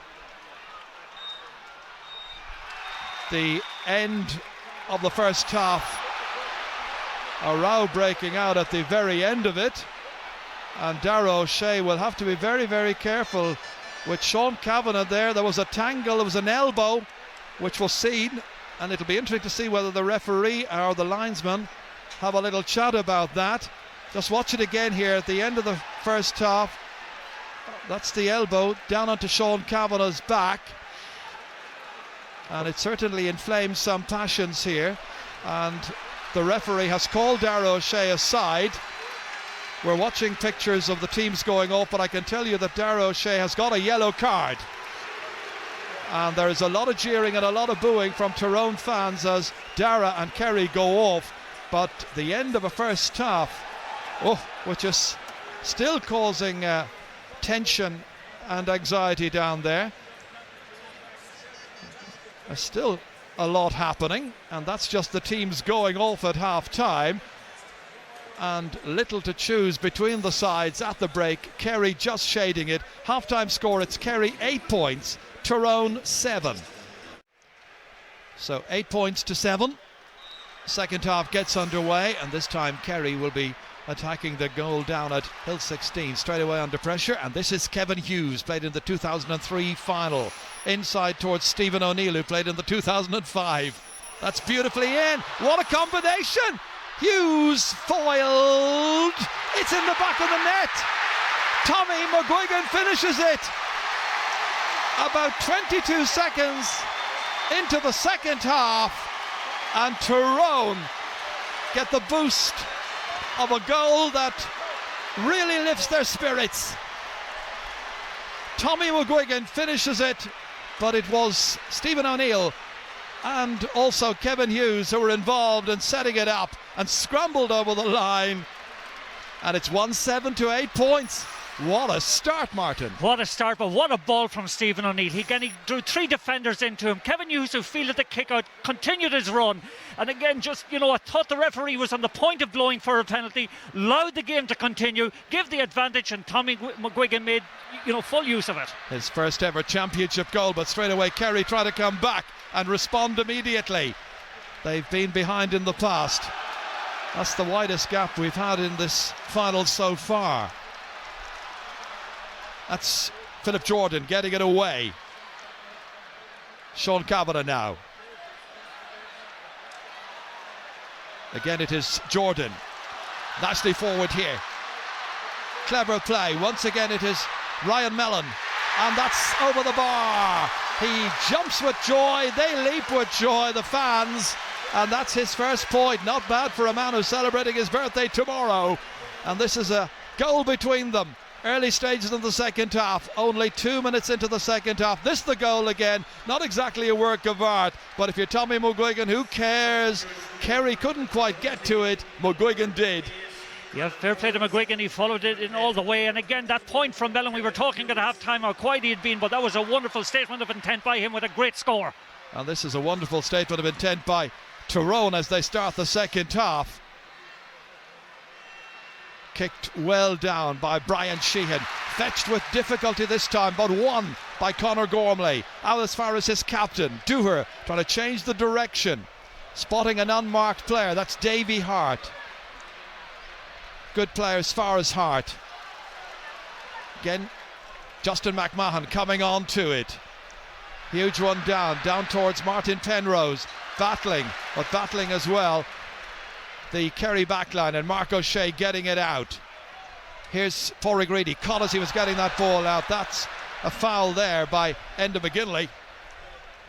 The end of the first half, a row breaking out at the very end of it, and Darragh O'Shea will have to be very, very careful with Sean Kavanagh there. There was a tangle, there was an elbow which was seen, and it'll be interesting to see whether the referee or the linesman have a little chat about that. Just watch it again here at the end of the first half. That's the elbow down onto Sean Kavanagh's back, and it certainly inflames some passions here, and the referee has called Darragh O'Shea aside. We're watching pictures of the teams going off, but I can tell you that Darragh O'Shea has got a yellow card, and there is a lot of jeering and a lot of booing from Tyrone fans as Darragh and Kerry go off. But the end of a first half, which is still causing tension and anxiety down there. There's still a lot happening, and that's just the teams going off at half time, and little to choose between the sides at the break. Kerry just shading it. Half-time score, it's Kerry 8 points, Tyrone 7. So 8 points to 7. Second half gets underway, and this time Kerry will be attacking the goal down at Hill 16, straight away under pressure. And this is Kevin Hughes, played in the 2003 final, inside towards Stephen O'Neill, who played in the 2005. That's beautifully in. What a combination! Hughes foiled. It's in the back of the net. Tommy McGuigan finishes it. About 22 seconds into the second half, and Tyrone get the boost of a goal that really lifts their spirits. Tommy McGuigan finishes it, but it was Stephen O'Neill and also Kevin Hughes who were involved in setting it up and scrambled over the line, and it's 1-7 to 8 points. What a start, Martin. What a start, but what a ball from Stephen O'Neill. He drew 3 defenders into him. Kevin Hughes, who fielded the kick out, continued his run. And again, I thought the referee was on the point of blowing for a penalty, allowed the game to continue, give the advantage, and Tommy McGuigan made, full use of it. His first ever championship goal, but straight away Kerry try to come back and respond immediately. They've been behind in the past. That's the widest gap we've had in this final so far. That's Philip Jordan getting it away. Sean Kavanagh now. Again it is Jordan. Nicely forward here. Clever play. Once again it is Ryan Mellon. And that's over the bar. He jumps with joy. They leap with joy, the fans. And that's his first point. Not bad for a man who's celebrating his birthday tomorrow. And this is a goal between them. Early stages of the second half, only 2 minutes into the second half. This the goal again, not exactly a work of art, but if you're Tommy McGuigan, who cares? Kerry couldn't quite get to it, McGuigan did. Yeah, fair play to McGuigan, he followed it in all the way, and again that point from Mellon, we were talking at half time how quiet he had been, but that was a wonderful statement of intent by him with a great score. And this is a wonderful statement of intent by Tyrone as they start the second half. Kicked well down by Brian Sheehan, fetched with difficulty this time, but won by Conor Gormley. Out as far as his captain, Dooher, trying to change the direction, spotting an unmarked player. That's Davy Hart. Good player as far as Hart. Again, Justin McMahon coming on to it. Huge one down towards Martin Penrose, battling as well. The Kerry backline, and Mark O'Shea getting it out. Here's Paul Regredy, caught as he was getting that ball out. That's a foul there by Enda McGinley.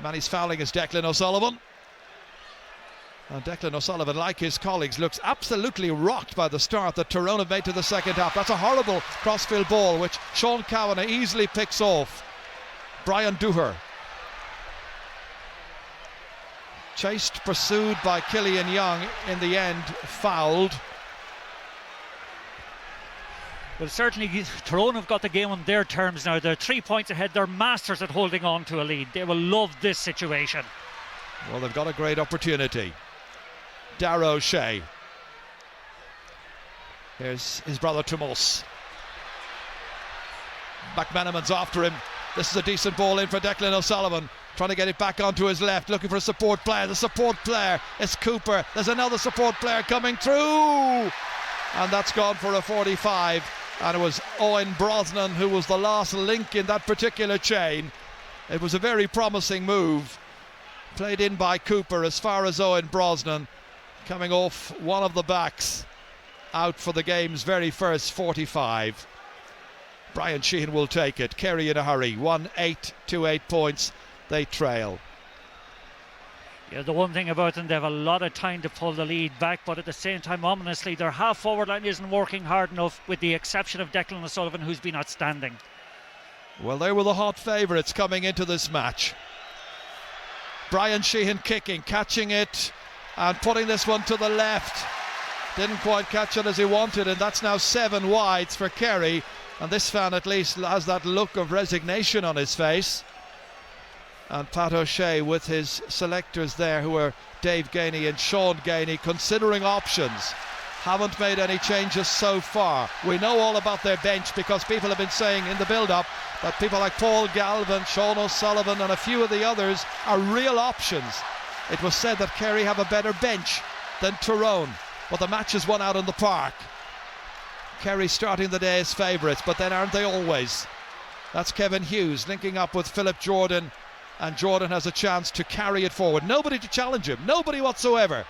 Man he's fouling is Declan O'Sullivan. And Declan O'Sullivan, like his colleagues, looks absolutely rocked by the start that Tyrone have made to the second half. That's a horrible crossfield ball which Sean Kavanagh easily picks off. Brian Dooher. Chased, pursued by Killian Young, in the end fouled. Well, certainly Tyrone have got the game on their terms now. They're 3 points ahead. They're masters at holding on to a lead. They will love this situation. Well, they've got a great opportunity. Darragh O'Shea. Here's his brother Tomas. McMenamin's after him. This is a decent ball in for Declan O'Sullivan. Trying to get it back onto his left, looking for a support player. The support player is Cooper. There's another support player coming through. And that's gone for a 45. And it was Owen Brosnan who was the last link in that particular chain. It was a very promising move. Played in by Cooper as far as Owen Brosnan. Coming off one of the backs. Out for the game's very first 45. Brian Sheehan will take it. Kerry in a hurry. 1-8 to 8 points. They trail. Yeah, the one thing about them, they have a lot of time to pull the lead back, but at the same time, ominously, their half forward line isn't working hard enough, with the exception of Declan O'Sullivan, who's been outstanding. Well, they were the hot favourites coming into this match. Brian Sheehan kicking, catching it and putting this one to the left. Didn't quite catch it as he wanted, and that's now 7 wides for Kerry. And this fan at least has that look of resignation on his face. And Pat O'Shea with his selectors there, who are Dave Gainey and Sean Gainey, considering options. Haven't made any changes so far. We know all about their bench because people have been saying in the build-up that people like Paul Galvin, Sean O'Sullivan and a few of the others are real options. It was said that Kerry have a better bench than Tyrone, but the match is won out in the park. Kerry starting the day as favourites, but then aren't they always? That's Kevin Hughes linking up with Philip Jordan, and Jordan has a chance to carry it forward. Nobody to challenge him, nobody whatsoever.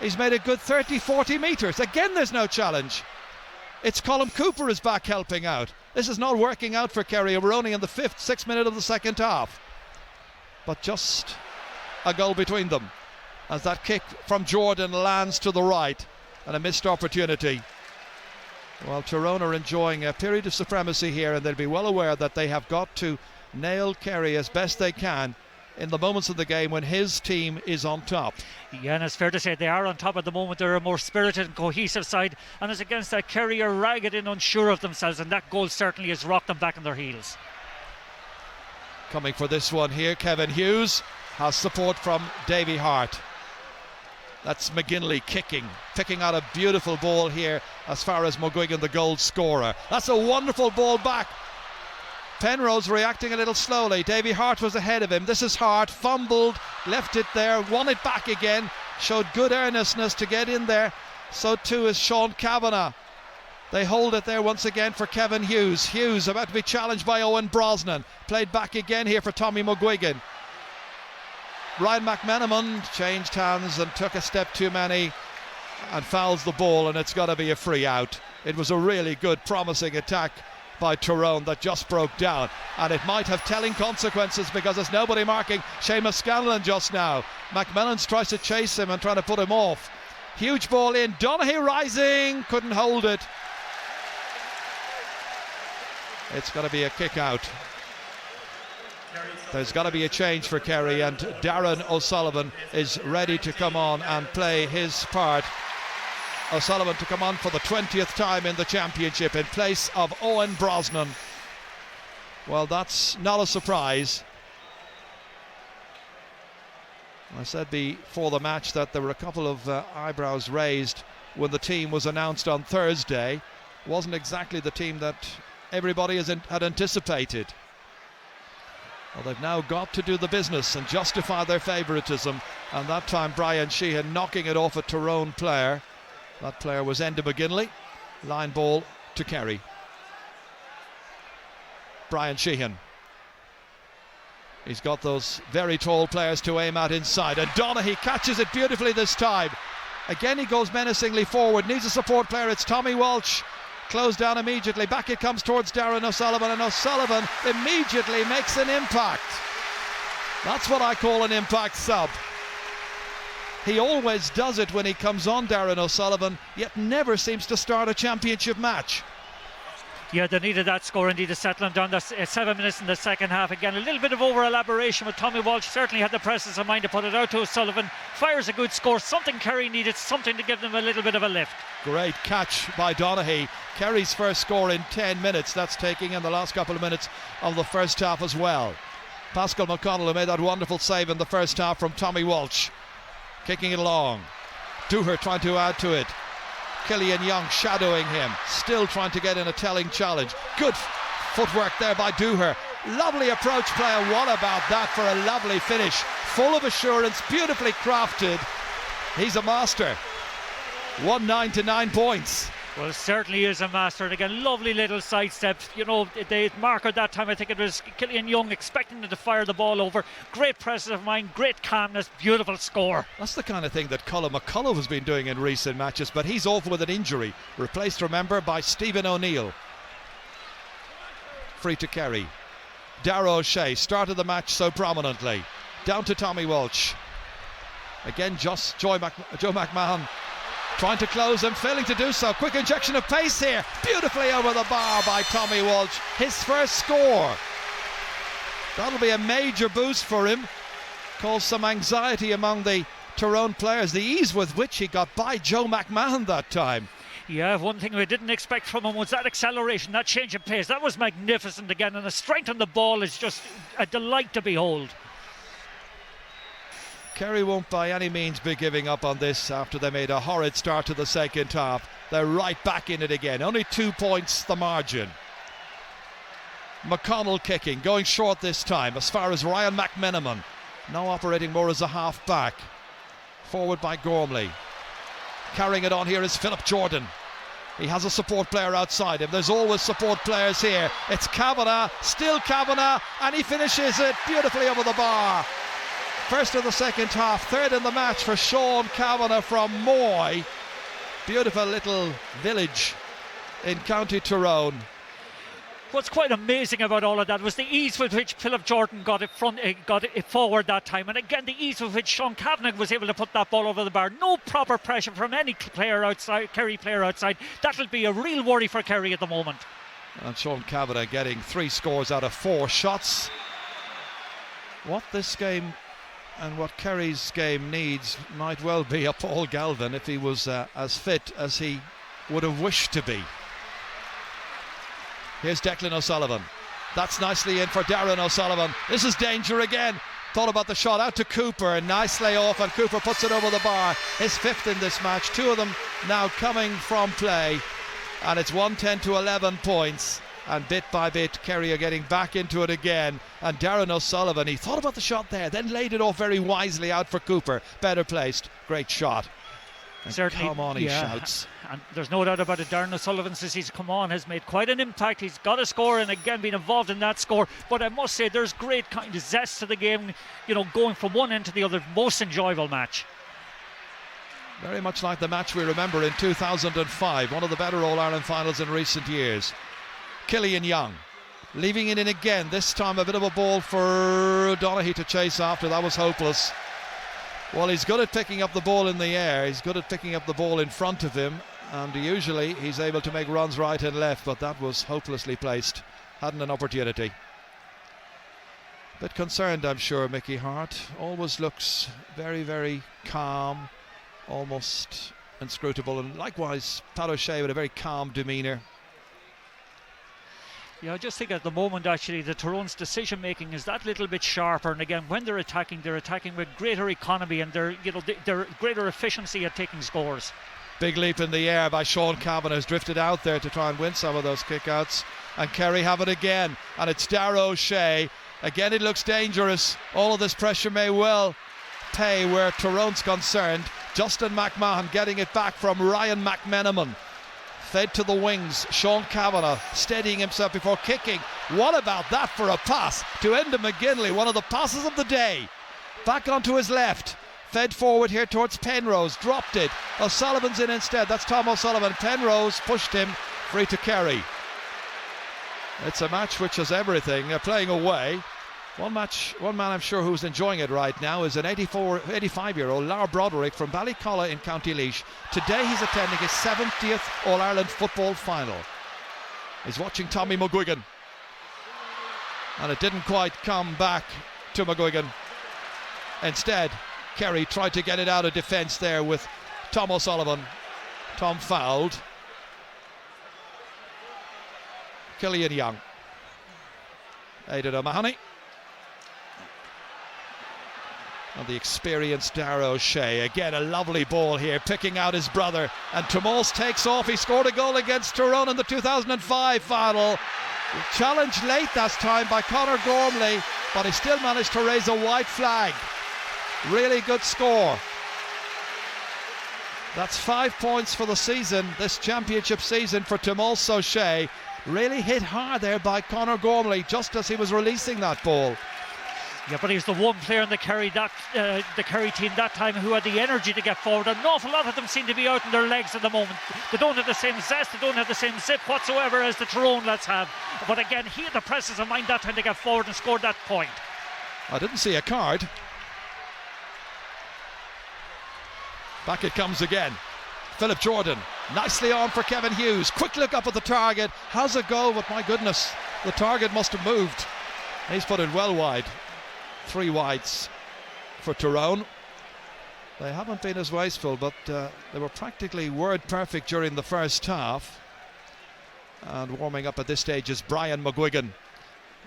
He's made a good 30-40 metres. Again, there's no challenge. It's Colm Cooper is back helping out. This is not working out for Kerry. We're only in the 5th, 6th minute of the second half. But just a goal between them as that kick from Jordan lands to the right, and a missed opportunity. Well, Tyrone are enjoying a period of supremacy here, and they'll be well aware that they have got to nail Kerry as best they can in the moments of the game when his team is on top. Yeah, and it's fair to say they are on top at the moment. They're a more spirited and cohesive side, and it's against that Kerry are ragged and unsure of themselves, and that goal certainly has rocked them back on their heels. Coming for this one here, Kevin Hughes has support from Davy Hart. That's McGinley picking out a beautiful ball here as far as McGuigan, the goal scorer. That's a wonderful ball back. Penrose reacting a little slowly. Davy Hart was ahead of him. This is Hart, fumbled, left it there, won it back again, showed good earnestness to get in there. So too is Sean Kavanagh. They hold it there once again for Kevin Hughes. Hughes about to be challenged by Owen Brosnan. Played back again here for Tommy McGuigan. Ryan McMenamin changed hands and took a step too many and fouls the ball, and it's got to be a free out. It was a really good, promising attack by Tyrone that just broke down, and it might have telling consequences because there's nobody marking Seamus Scanlon just now. McMillan tries to chase him and trying to put him off. Huge ball in, Donaghy rising, couldn't hold it. It's got to be a kick out. There's got to be a change for Kerry, and Darren O'Sullivan is ready to come on and play his part. O'Sullivan to come on for the 20th time in the championship in place of Owen Brosnan. Well, that's not a surprise. I said before the match that there were a couple of eyebrows raised when the team was announced on Thursday. Wasn't exactly the team that everybody had anticipated. Well, they've now got to do the business and justify their favouritism, and that time Brian Sheehan knocking it off a Tyrone player. That player was Enda McGinley. Line ball to Kerry. Brian Sheehan. He's got those very tall players to aim at inside, and Donaghy catches it beautifully this time. Again he goes menacingly forward, needs a support player. It's Tommy Walsh. Closed down immediately. Back it comes towards Darren O'Sullivan, and O'Sullivan immediately makes an impact. That's what I call an impact sub. He always does it when he comes on, Darren O'Sullivan, yet never seems to start a championship match. Yeah, they needed that score indeed to settle them down. That's 7 minutes in the second half. Again, a little bit of over elaboration with Tommy Walsh. Certainly had the presence of mind to put it out to O'Sullivan. Fires a good score. Something Kerry needed, something to give them a little bit of a lift. Great Catch by Donaghy. Kerry's first score in 10 minutes. That's taking in the last couple of minutes of the first half as well. Pascal McConnell, who made that wonderful save in the first half from Tommy Walsh. Kicking it along. Dooher trying to add to it. Killian Young shadowing him, still trying to get in a telling challenge. Good footwork there by Dooher. Lovely approach play, and what about that for a lovely finish? Full of assurance, beautifully crafted. He's a master. 1-9 to 9 points. Well, certainly is a master, and again, lovely little sidestep. You know, the marker that time, I think it was Killian Young, expecting them to fire the ball over. Great presence of mind, great calmness, beautiful score. That's the kind of thing that Colin McCullough has been doing in recent matches, but he's off with an injury. Replaced, remember, by Stephen O'Neill. Free to Kerry. Darragh O'Shea started the match so prominently. Down to Tommy Walsh. Again, just Joe McMahon trying to close and failing to do so. Quick injection of pace here. Beautifully over the bar by Tommy Walsh. His first score. That'll be a major boost for him. Caused some anxiety among the Tyrone players. The ease with which he got by Joe McMahon that time. Yeah, one thing we didn't expect from him was that acceleration, that change of pace. That was magnificent again, and the strength on the ball is just a delight to behold. Kerry won't by any means be giving up on this after they made a horrid start to the second half. They're right back in it again. Only 2 points the margin. McConnell kicking, going short this time as far as Ryan McMenamin. Now operating more as a half back. Forward by Gormley. Carrying it on here is Philip Jordan. He has a support player outside him. There's always support players here. It's Kavanagh, still Kavanagh, and he finishes it beautifully over the bar. First of the second half, third in the match for Sean Kavanagh from Moy. Beautiful little village in County Tyrone. What's quite amazing about all of that was the ease with which Philip Jordan got it forward that time, and again the ease with which Sean Kavanagh was able to put that ball over the bar. No proper pressure from any player outside, Kerry player outside. That'll be a real worry for Kerry at the moment. And Sean Kavanagh getting 3 scores out of 4 shots. What this game and what Kerry's game needs might well be a Paul Galvin if he was as fit as he would have wished to be. Here's Declan O'Sullivan. That's nicely in for Darren O'Sullivan. This is danger again. Thought about the shot out to Cooper, and nice lay off, and Cooper puts it over the bar. His 5th in this match, 2 of them now coming from play, and it's 110 to 11 points. And bit by bit, Kerry are getting back into it again. And Darren O'Sullivan, he thought about the shot there, then laid it off very wisely out for Cooper. Better placed, great shot. And certainly, come on, he shouts. And there's no doubt about it, Darren O'Sullivan, since he's come on, has made quite an impact. He's got a score and again been involved in that score. But I must say, there's great kind of zest to the game, you know, going from one end to the other. Most enjoyable match. Very much like the match we remember in 2005, one of the better All-Ireland finals in recent years. Killian Young leaving it in again, this time a bit of a ball for O'Donoghue to chase after. That was hopeless. Well, he's good at picking up the ball in the air, he's good at picking up the ball in front of him, and usually he's able to make runs right and left, but that was hopelessly placed. Hadn't an opportunity. Bit concerned, I'm sure, Mickey Hart. Always looks very, very calm, almost inscrutable, and likewise Pat O'Shea with a very calm demeanour. Yeah, I just think at the moment actually the Tyrone's decision making is that little bit sharper, and again when they're attacking with greater economy, and they're greater efficiency at taking scores. Big leap in the air by Sean Cavanagh, who's drifted out there to try and win some of those kickouts, and Kerry have it again, and it's Darragh O'Shea. Again it looks dangerous. All of this pressure may well pay where Tyrone's concerned. Justin McMahon getting it back from Ryan McMenamin. Fed to the wings, Sean Cavanagh steadying himself before kicking. What about that for a pass to Enda McGinley, one of the passes of the day. Back onto his left, fed forward here towards Penrose, dropped it. O'Sullivan's in instead, that's Tom O'Sullivan. Penrose pushed him free to Kerry. It's a match which has everything. They're playing away. One man I'm sure who's enjoying it right now is an 85-year-old Lar Broderick from Ballycolla in County Laois. Today he's attending his 70th All-Ireland football final. He's watching Tommy McGuigan, and it didn't quite come back to McGuigan. Instead, Kerry tried to get it out of defence there with Tom O'Sullivan. Tom fouled. Killian Young. Aidan O'Mahony. And the experienced Darragh O'Shea. Again, a lovely ball here, picking out his brother. And Tomas takes off. He scored a goal against Tyrone in the 2005 final. Challenged late that time by Conor Gormley, but he still managed to raise a white flag. Really good score. That's 5 points for the season, this championship season for Tomas O'Shea. Really hit hard there by Conor Gormley just as he was releasing that ball. Yeah, but he's the one player in the Kerry team that time who had the energy to get forward. An awful lot of them seem to be out in their legs at the moment. They don't have the same zest, they don't have the same zip whatsoever as the Tyrone lads have. But again, he had the presence of mind that time to get forward and scored that point. I didn't see a card. Back it comes again. Philip Jordan, nicely on for Kevin Hughes. Quick look up at the target. How's it go? But my goodness, the target must have moved. He's put it well wide. 3 wides for Tyrone. They haven't been as wasteful, but they were practically word perfect during the first half. And warming up at this stage is Brian McGuigan.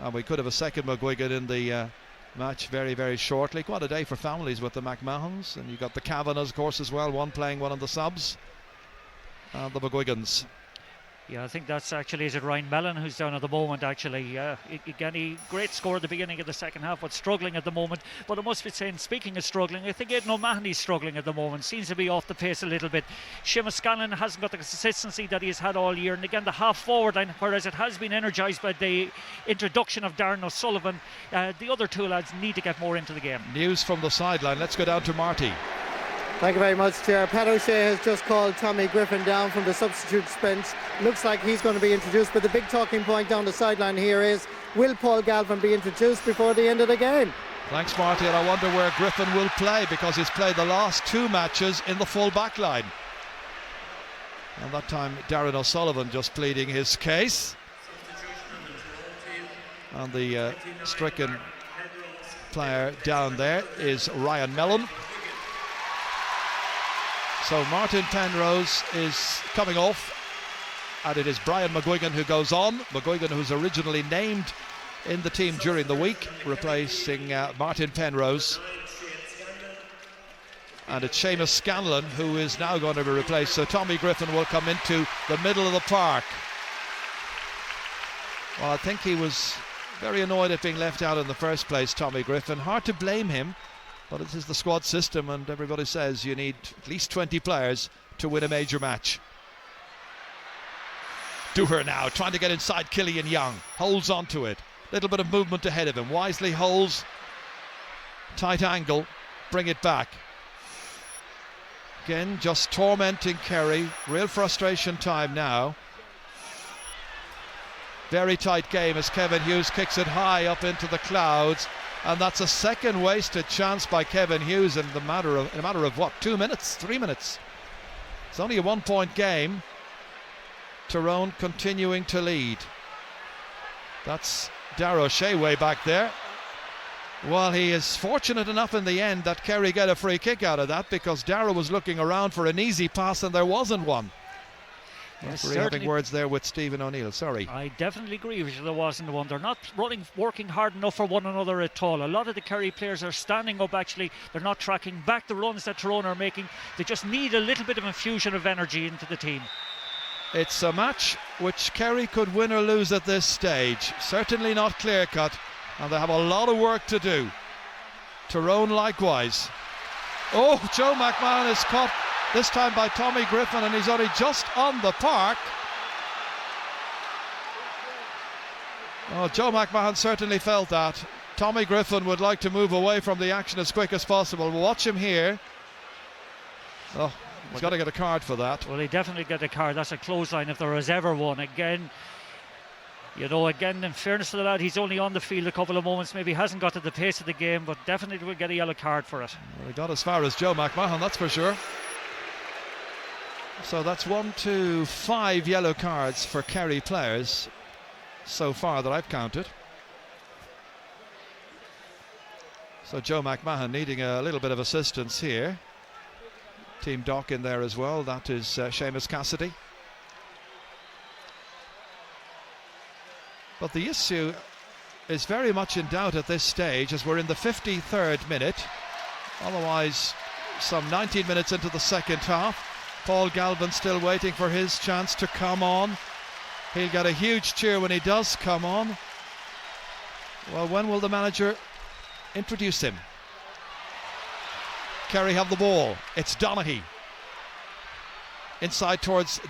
And we could have a second McGuigan in the match very, very shortly. Quite a day for families with the McMahons. And you got the Kavanaghs, of course, as well. One playing, one of the subs. And the McGuigans. Yeah, I think that's actually, is it Ryan Mellon who's down at the moment actually. Again, he great score at the beginning of the second half, but struggling at the moment. But I must be saying, speaking of struggling, I think Aidan O'Mahony's struggling at the moment. Seems to be off the pace a little bit. Seamus Scanlon hasn't got the consistency that he's had all year. And again, the half forward line, whereas it has been energised by the introduction of Darren O'Sullivan, the other two lads need to get more into the game. News from the sideline. Let's go down to Marty. Thank you very much, Chair. Pat O'Shea has just called Tommy Griffin down from the substitutes bench. Looks like he's going to be introduced, but the big talking point down the sideline here is, will Paul Galvin be introduced before the end of the game? Thanks, Marty, and I wonder where Griffin will play, because he's played the last 2 matches in the full back line. And that time Darren O'Sullivan just pleading his case. And the stricken player down there is Ryan Mellon. So Martin Penrose is coming off, and it is Brian McGuigan who goes on. McGuigan, who's originally named in the team during the week, replacing Martin Penrose. And it's Seamus Scanlon who is now going to be replaced. So Tommy Griffin will come into the middle of the park. Well, I think he was very annoyed at being left out in the first place, Tommy Griffin. Hard to blame him, but it is the squad system, and everybody says you need at least 20 players to win a major match. Dooher now trying to get inside Killian Young, holds onto it. Little bit of movement ahead of him. Wisely holds, tight angle, bring it back. Again, just tormenting Kerry. Real frustration time now. Very tight game as Kevin Hughes kicks it high up into the clouds, and that's a second wasted chance by Kevin Hughes in a matter of what, 2 minutes, 3 minutes. It's only a 1 point game. Tyrone continuing to lead. That's Darragh O'Shea way back there. Well, he is fortunate enough in the end that Kerry get a free kick out of that, because Darragh was looking around for an easy pass and there wasn't one. Yes, we're having words there with Stephen O'Neill. Sorry. I definitely agree with you. There wasn't one. They're not working hard enough for one another at all. A lot of the Kerry players are standing up. Actually, they're not tracking back the runs that Tyrone are making. They just need a little bit of infusion of energy into the team. It's a match which Kerry could win or lose at this stage. Certainly not clear-cut, and they have a lot of work to do. Tyrone likewise. Oh, Joe McMahon is caught this time by Tommy Griffin, and he's only just on the park. Oh, Joe McMahon certainly felt that. Tommy Griffin would like to move away from the action as quick as possible. We'll watch him here. Oh, he's got to get a card for that. Well, he definitely got a card. That's a clothesline if there was ever one. Again, you know, in fairness to the lad, he's only on the field a couple of moments. Maybe hasn't got to the pace of the game, but definitely will get a yellow card for it. Well, he got as far as Joe McMahon, that's for sure. So that's 1, 2, 5 yellow cards for Kerry players so far that I've counted. So Joe McMahon needing a little bit of assistance here. Team Doc in there as well. That is Seamus Cassidy. But the issue is very much in doubt at this stage, as we're in the 53rd minute. Otherwise, some 19 minutes into the second half. Paul Galvin still waiting for his chance to come on. He'll get a huge cheer when he does come on. Well, when will the manager introduce him? Kerry have the ball. It's Donaghy. Inside towards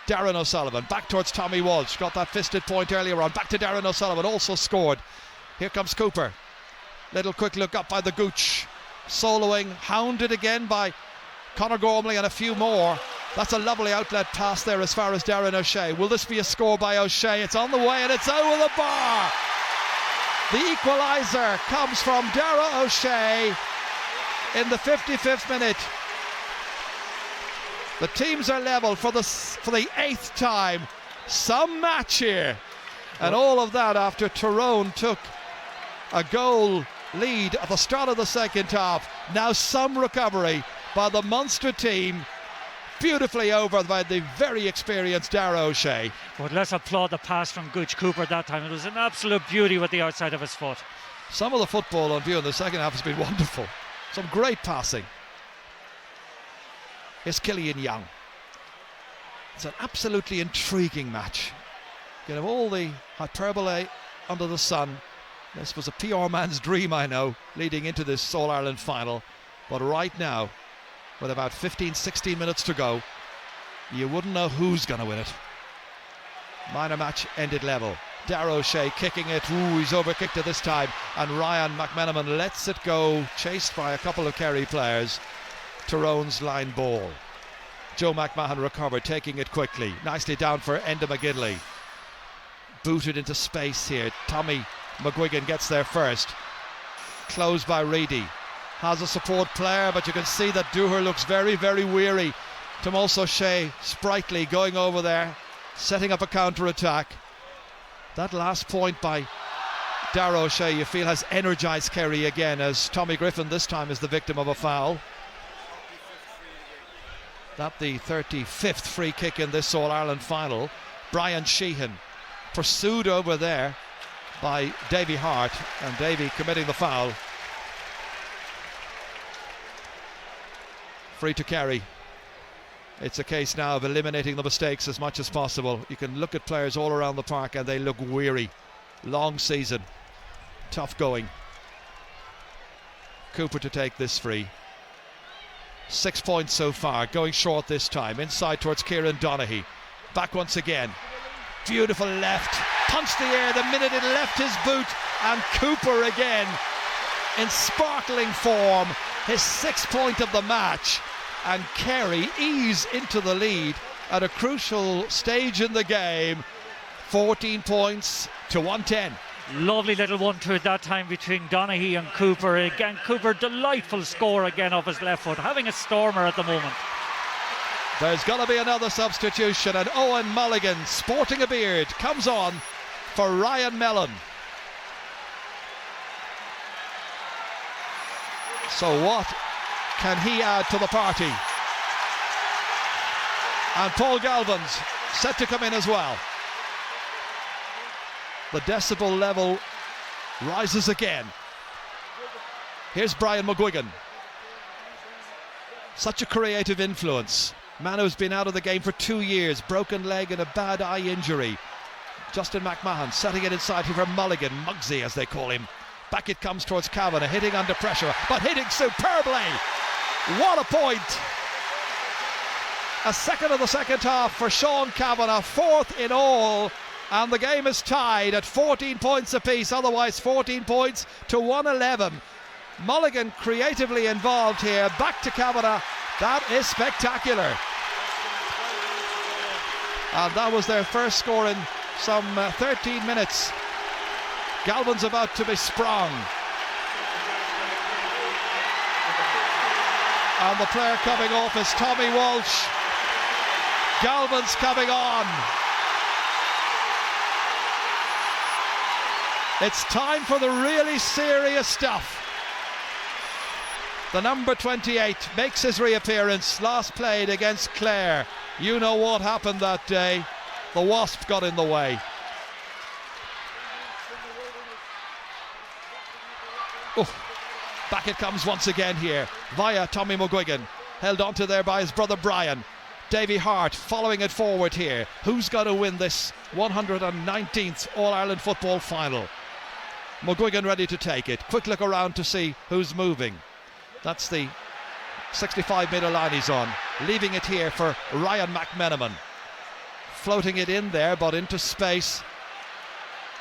Darren O'Sullivan. Back towards Tommy Walsh. Got that fisted point earlier on. Back to Darren O'Sullivan. Also scored. Here comes Cooper. Little quick look up by the Gooch. Soloing. Hounded again by Conor Gormley and a few more. That's a lovely outlet pass there as far as Darren O'Shea. Will this be a score by O'Shea? It's on the way and it's over the bar. The equaliser comes from Darragh O'Shea in the 55th minute. The teams are level for the 8th time. Some match here. And all of that after Tyrone took a goal lead at the start of the second half. Now some recovery by the Munster team, beautifully over by the very experienced Darragh O'Shea. But let's applaud the pass from Gooch Cooper that time. It was an absolute beauty with the outside of his foot. Some of the football on view in the second half has been wonderful. Some great passing. Here's Killian Young. It's an absolutely intriguing match. You know, all the hyperbole under the sun. This was a PR man's dream, I know, leading into this All-Ireland final. But right now, with about 15-16 minutes to go, you wouldn't know who's going to win it. Minor match ended level. Darragh O'Shea kicking it. Ooh, he's overkicked it this time. And Ryan McMenamin lets it go, chased by a couple of Kerry players. Tyrone's line ball. Joe McMahon recovered, taking it quickly. Nicely down for Enda McGinley. Booted into space here. Tommy McGuigan gets there first. Closed by Reedy. Has a support player, but you can see that Dooher looks very, very weary. Tomás O'Shea, sprightly, going over there, setting up a counter-attack. That last point by Darragh O'Shea, you feel, has energised Kerry again, as Tommy Griffin this time is the victim of a foul. That the 35th free kick in this All-Ireland final. Brian Sheehan pursued over there by Davy Hart, and Davy committing the foul. Free to Kerry. It's a case now of eliminating the mistakes as much as possible. You can look at players all around the park and they look weary. Long season, tough going. Cooper to take this free. 6 points so far, going short this time. Inside towards Kieran Donaghy. Back once again. Beautiful left. Punched the air the minute it left his boot. And Cooper again in sparkling form. His 6th point of the match. And Kerry ease into the lead at a crucial stage in the game. 14 points to 110. Lovely little 1-2 at that time between Donaghy and Cooper. Again, Cooper, delightful score again off his left foot, having a stormer at the moment. There's got to be another substitution, and Owen Mulligan, sporting a beard, comes on for Ryan Mellon. So what can he add to the party? And Paul Galvin's set to come in as well. The decibel level rises again. Here's Brian McGuigan. Such a creative influence. Man who's been out of the game for 2 years, broken leg and a bad eye injury. Justin McMahon setting it inside here for Mulligan, Muggsy as they call him. Back it comes towards Kavanagh, hitting under pressure, but hitting superbly. What a point. A second of the second half for Sean Kavanagh, 4th in all. And the game is tied at 14 points apiece, otherwise 14 points to 111. Mulligan creatively involved here, back to Kavanagh. That is spectacular. And that was their first score in some 13 minutes. Galvin's about to be sprung. And the player coming off is Tommy Walsh. Galvin's coming on. It's time for the really serious stuff. The number 28 makes his reappearance, last played against Clare. You know what happened that day. The Wasp got in the way. Oh, back it comes once again here via Tommy McGuigan. Held onto there by his brother Brian. Davy Hart following it forward here. Who's going to win this 119th All-Ireland football final? McGuigan ready to take it. Quick look around to see who's moving. That's the 65-metre line he's on. Leaving it here for Ryan McMenamin. Floating it in there, but into space.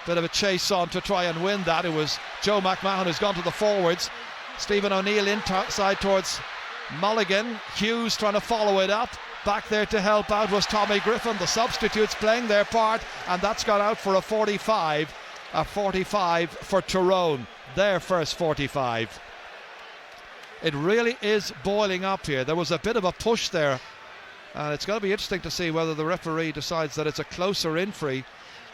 Bit of a chase on to try and win that. It was Joe McMahon who's gone to the forwards. Stephen O'Neill inside towards Mulligan. Hughes trying to follow it up. Back there to help out was Tommy Griffin. The substitutes playing their part, and that's gone out for a 45. A 45 for Tyrone, their first 45. It really is boiling up here. There was a bit of a push there, and it's going to be interesting to see whether the referee decides that it's a closer in free.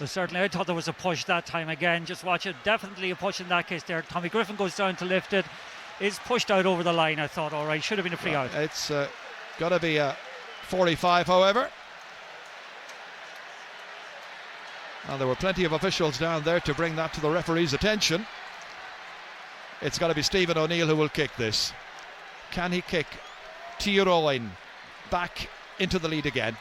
Well, certainly I thought there was a push that time again. Just watch it, definitely a push in that case there. Tommy Griffin goes down to lift it, is pushed out over the line. I thought, all right, should have been a free out. It's got to be a 45, however. And there were plenty of officials down there to bring that to the referee's attention. It's got to be Stephen O'Neill who will kick this. Can he kick Tyrone back into the lead again?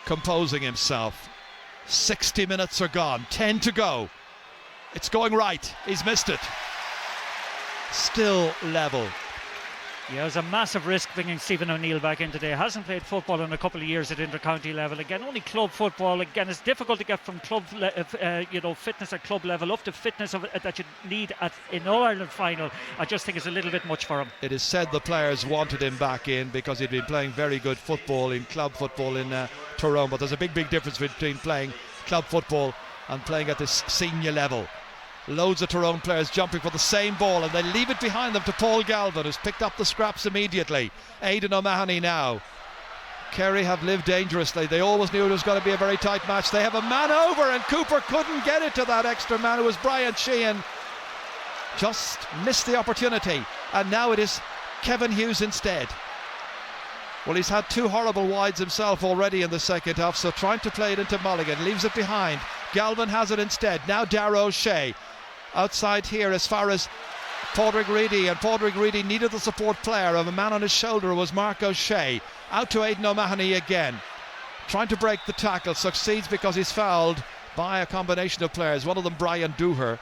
Composing himself. 60 minutes are gone, 10 to go. It's going right, he's missed it. Still level. Yeah, it was a massive risk bringing Stephen O'Neill back in today. Hasn't played football in a couple of years at inter-county level. Again, only club football. Again, it's difficult to get from club, fitness at club level up to fitness that you need at an All-Ireland final. I just think it's a little bit much for him. It is said the players wanted him back in because he'd been playing very good football in club football in Tyrone. But there's a big difference between playing club football and playing at this senior level. Loads of Tyrone players jumping for the same ball, and they leave it behind them to Paul Galvin, who's picked up the scraps immediately. Aidan O'Mahony now. Kerry have lived dangerously. They always knew it was going to be a very tight match. They have a man over, and Cooper couldn't get it to that extra man. It was Brian Sheehan. Just missed the opportunity, and now it is Kevin Hughes instead. Well, he's had 2 horrible wides himself already in the second half, so trying to play it into Mulligan, leaves it behind. Galvin has it instead. Now Darragh O'Shea outside here as far as Padraig Reedy, and Padraig Reedy needed the support player of a man on his shoulder. Was Mark O'Shea. Out to Aidan O'Mahony again, trying to break the tackle, succeeds because he's fouled by a combination of players, one of them Brian Dooher.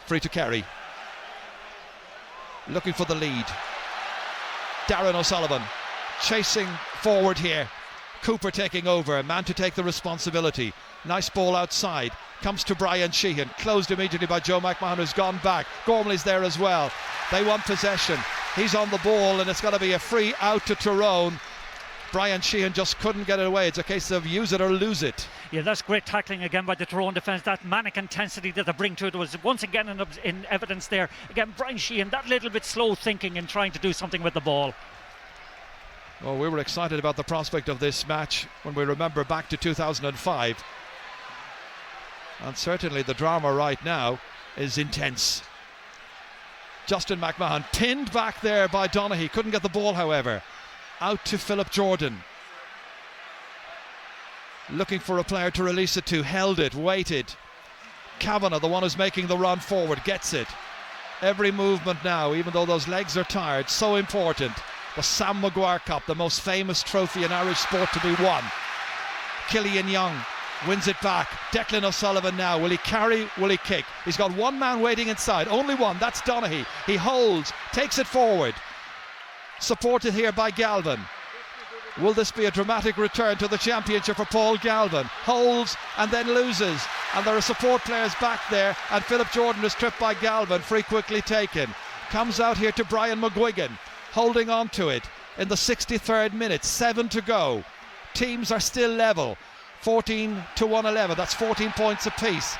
Free to Kerry, looking for the lead. Darren O'Sullivan chasing forward here. Cooper taking over, a man to take the responsibility. Nice ball outside, comes to Brian Sheehan, closed immediately by Joe McMahon, who's gone back. Gormley's there as well. They want possession. He's on the ball, and it's going to be a free out to Tyrone. Brian Sheehan just couldn't get it away. It's a case of use it or lose it. Yeah, that's great tackling again by the Tyrone defence. That manic intensity that they bring to it was once again in evidence there. Again, Brian Sheehan, that little bit slow thinking and trying to do something with the ball. Well, we were excited about the prospect of this match when we remember back to 2005. And certainly the drama right now is intense. Justin McMahon pinned back there by Donaghy. Couldn't get the ball, however. Out to Philip Jordan. Looking for a player to release it to. Held it, waited. Kavanagh, the one who's making the run forward, gets it. Every movement now, even though those legs are tired, so important. The Sam Maguire Cup, the most famous trophy in Irish sport to be won. Killian Young wins it back. Declan O'Sullivan now. Will he carry? Will he kick? He's got one man waiting inside. Only one. That's Donaghy. He holds. Takes it forward. Supported here by Galvin. Will this be a dramatic return to the championship for Paul Galvin? Holds and then loses. And there are support players back there. And Philip Jordan is tripped by Galvin. Free quickly taken. Comes out here to Brian McGuigan. Holding on to it in the 63rd minute. 7 to go. Teams are still level. 14-111, that's 14 points apiece.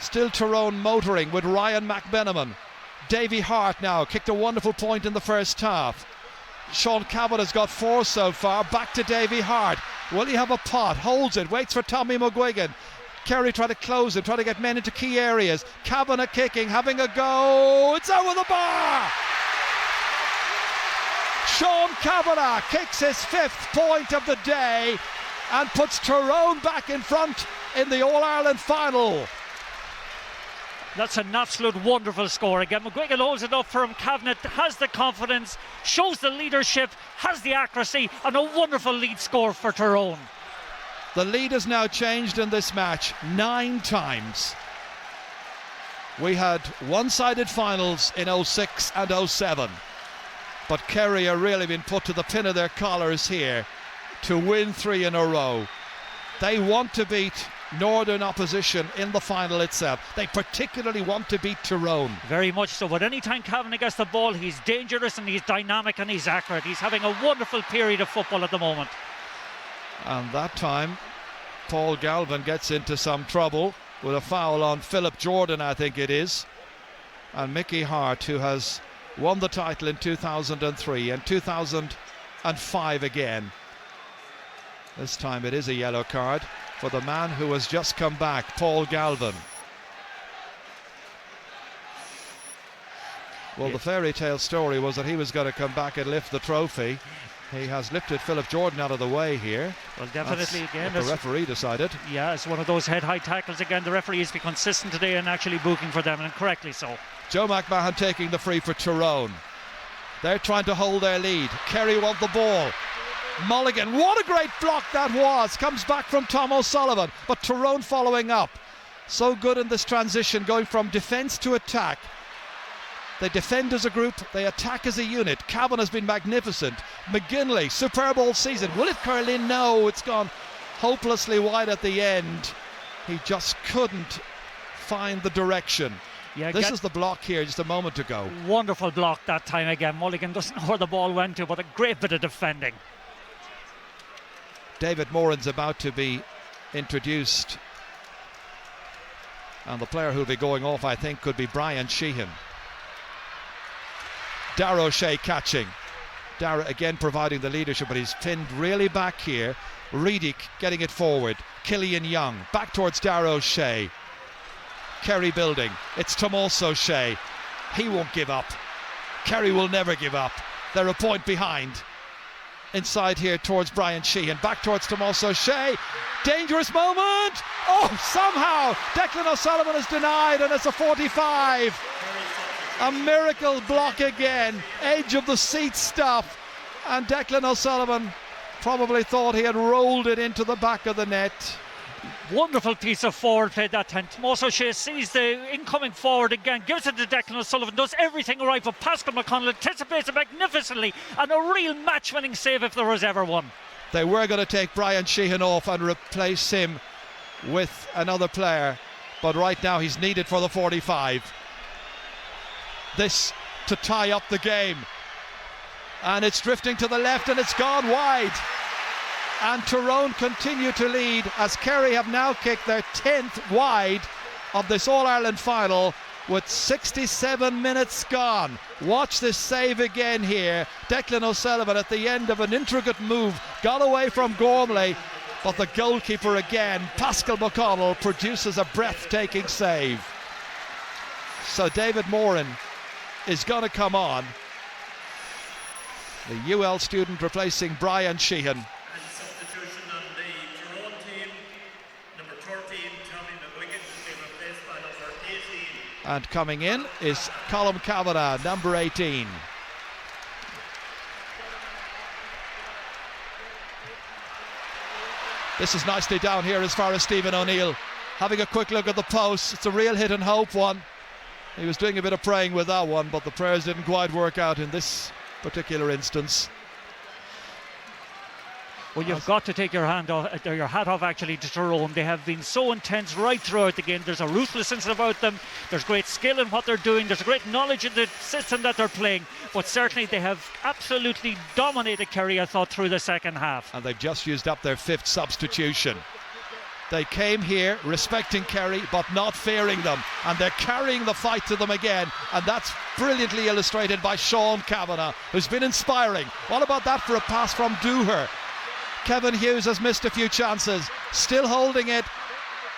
Still Tyrone motoring with Ryan McMenamin. Davy Hart now kicked a wonderful point in the first half. Sean Cabot has got 4 so far. Back to Davy Hart. Will he have a pot? Holds it, waits for Tommy McGuigan. Kerry try to close it, try to get men into key areas. Kavanagh kicking, having a go. It's over the bar! Sean Kavanagh kicks his 5th point of the day and puts Tyrone back in front in the All-Ireland final. That's an absolute wonderful score again. McGuigan holds it up for him. Kavanagh has the confidence, shows the leadership, has the accuracy, and a wonderful lead score for Tyrone. The lead has now changed in this match 9 times. We had one-sided finals in 06 and 07. But Kerry are really been put to the pin of their collars here to win 3 in a row. They want to beat Northern opposition in the final itself. They particularly want to beat Tyrone. Very much so, but anytime Kavanagh gets the ball, he's dangerous and he's dynamic and he's accurate. He's having a wonderful period of football at the moment. And that time Paul Galvin gets into some trouble with a foul on Philip Jordan, I think it is. And Mickey Hart, who has won the title in 2003 and 2005 again. This time it is a yellow card for the man who has just come back, Paul Galvin. Well, the fairy tale story was that he was going to come back and lift the trophy. He has lifted Philip Jordan out of the way here. Well, definitely. That's again, what the referee decided. Yeah, it's one of those head-high tackles again. The referee has been consistent today and actually booking for them, and correctly so. Joe McMahon taking the free for Tyrone. They're trying to hold their lead. Kerry want the ball. Mulligan, what a great block that was. Comes back from Tom O'Sullivan, but Tyrone following up. So good in this transition, going from defence to attack. They defend as a group, they attack as a unit. Cavan has been magnificent. McGinley, superb all season. Will it curl in? No, it's gone hopelessly wide at the end. He just couldn't find the direction. Yeah, this is the block here just a moment ago. Wonderful block that time again. Mulligan doesn't know where the ball went to, but a great bit of defending. David Moran's about to be introduced. And the player who'll be going off, I think, could be Brian Sheehan. Darragh O'Shea catching. Dara again providing the leadership, but he's pinned really back here. Reidig getting it forward. Killian Young back towards Dara O'Shea. Kerry building. It's Tomas O'Shea. He won't give up. Kerry will never give up. They're a point behind. Inside here towards Brian Sheehan. Back towards Tomas O'Shea. Dangerous moment. Oh, somehow Declan O'Sullivan is denied, and it's a 45. A miracle block again. Edge of the seat stuff. And Declan O'Sullivan probably thought he had rolled it into the back of the net. Wonderful piece of forward play that time. Tomas O'Shea sees the incoming forward again, gives it to Declan O'Sullivan, does everything right, but Pascal McConnell anticipates it magnificently, and a real match-winning save if there was ever one. They were going to take Brian Sheehan off and replace him with another player, but right now he's needed for the 45. This to tie up the game, and it's drifting to the left and it's gone wide, and Tyrone continue to lead as Kerry have now kicked their 10th wide of this All-Ireland final with 67 minutes gone. Watch this save again here. Declan O'Sullivan at the end of an intricate move got away from Gormley, but the goalkeeper again, Pascal McConnell, produces a breathtaking save. So David Moran is going to come on, the UL student replacing Brian Sheehan. And substitution on the Tyrone team, number 13, Tommy McGuigan, has been replaced by number 18. And coming in is Colm Kavanagh, number 18. This is nicely down here as far as Stephen O'Neill. Having a quick look at the post. It's a real hit and hope one. He was doing a bit of praying with that one, but the prayers didn't quite work out in this particular instance. Well, you've got to take your hat off actually to Tyrone. They have been so intense right throughout the game. There's a ruthlessness about them. There's great skill in what they're doing. There's a great knowledge in the system that they're playing. But certainly they have absolutely dominated Kerry, I thought, through the second half. And they've just used up their 5th substitution. They came here respecting Kerry but not fearing them, and they're carrying the fight to them again, and that's brilliantly illustrated by Sean Kavanagh, who's been inspiring. What about that for a pass from Dooher? Kevin Hughes has missed a few chances, still holding it,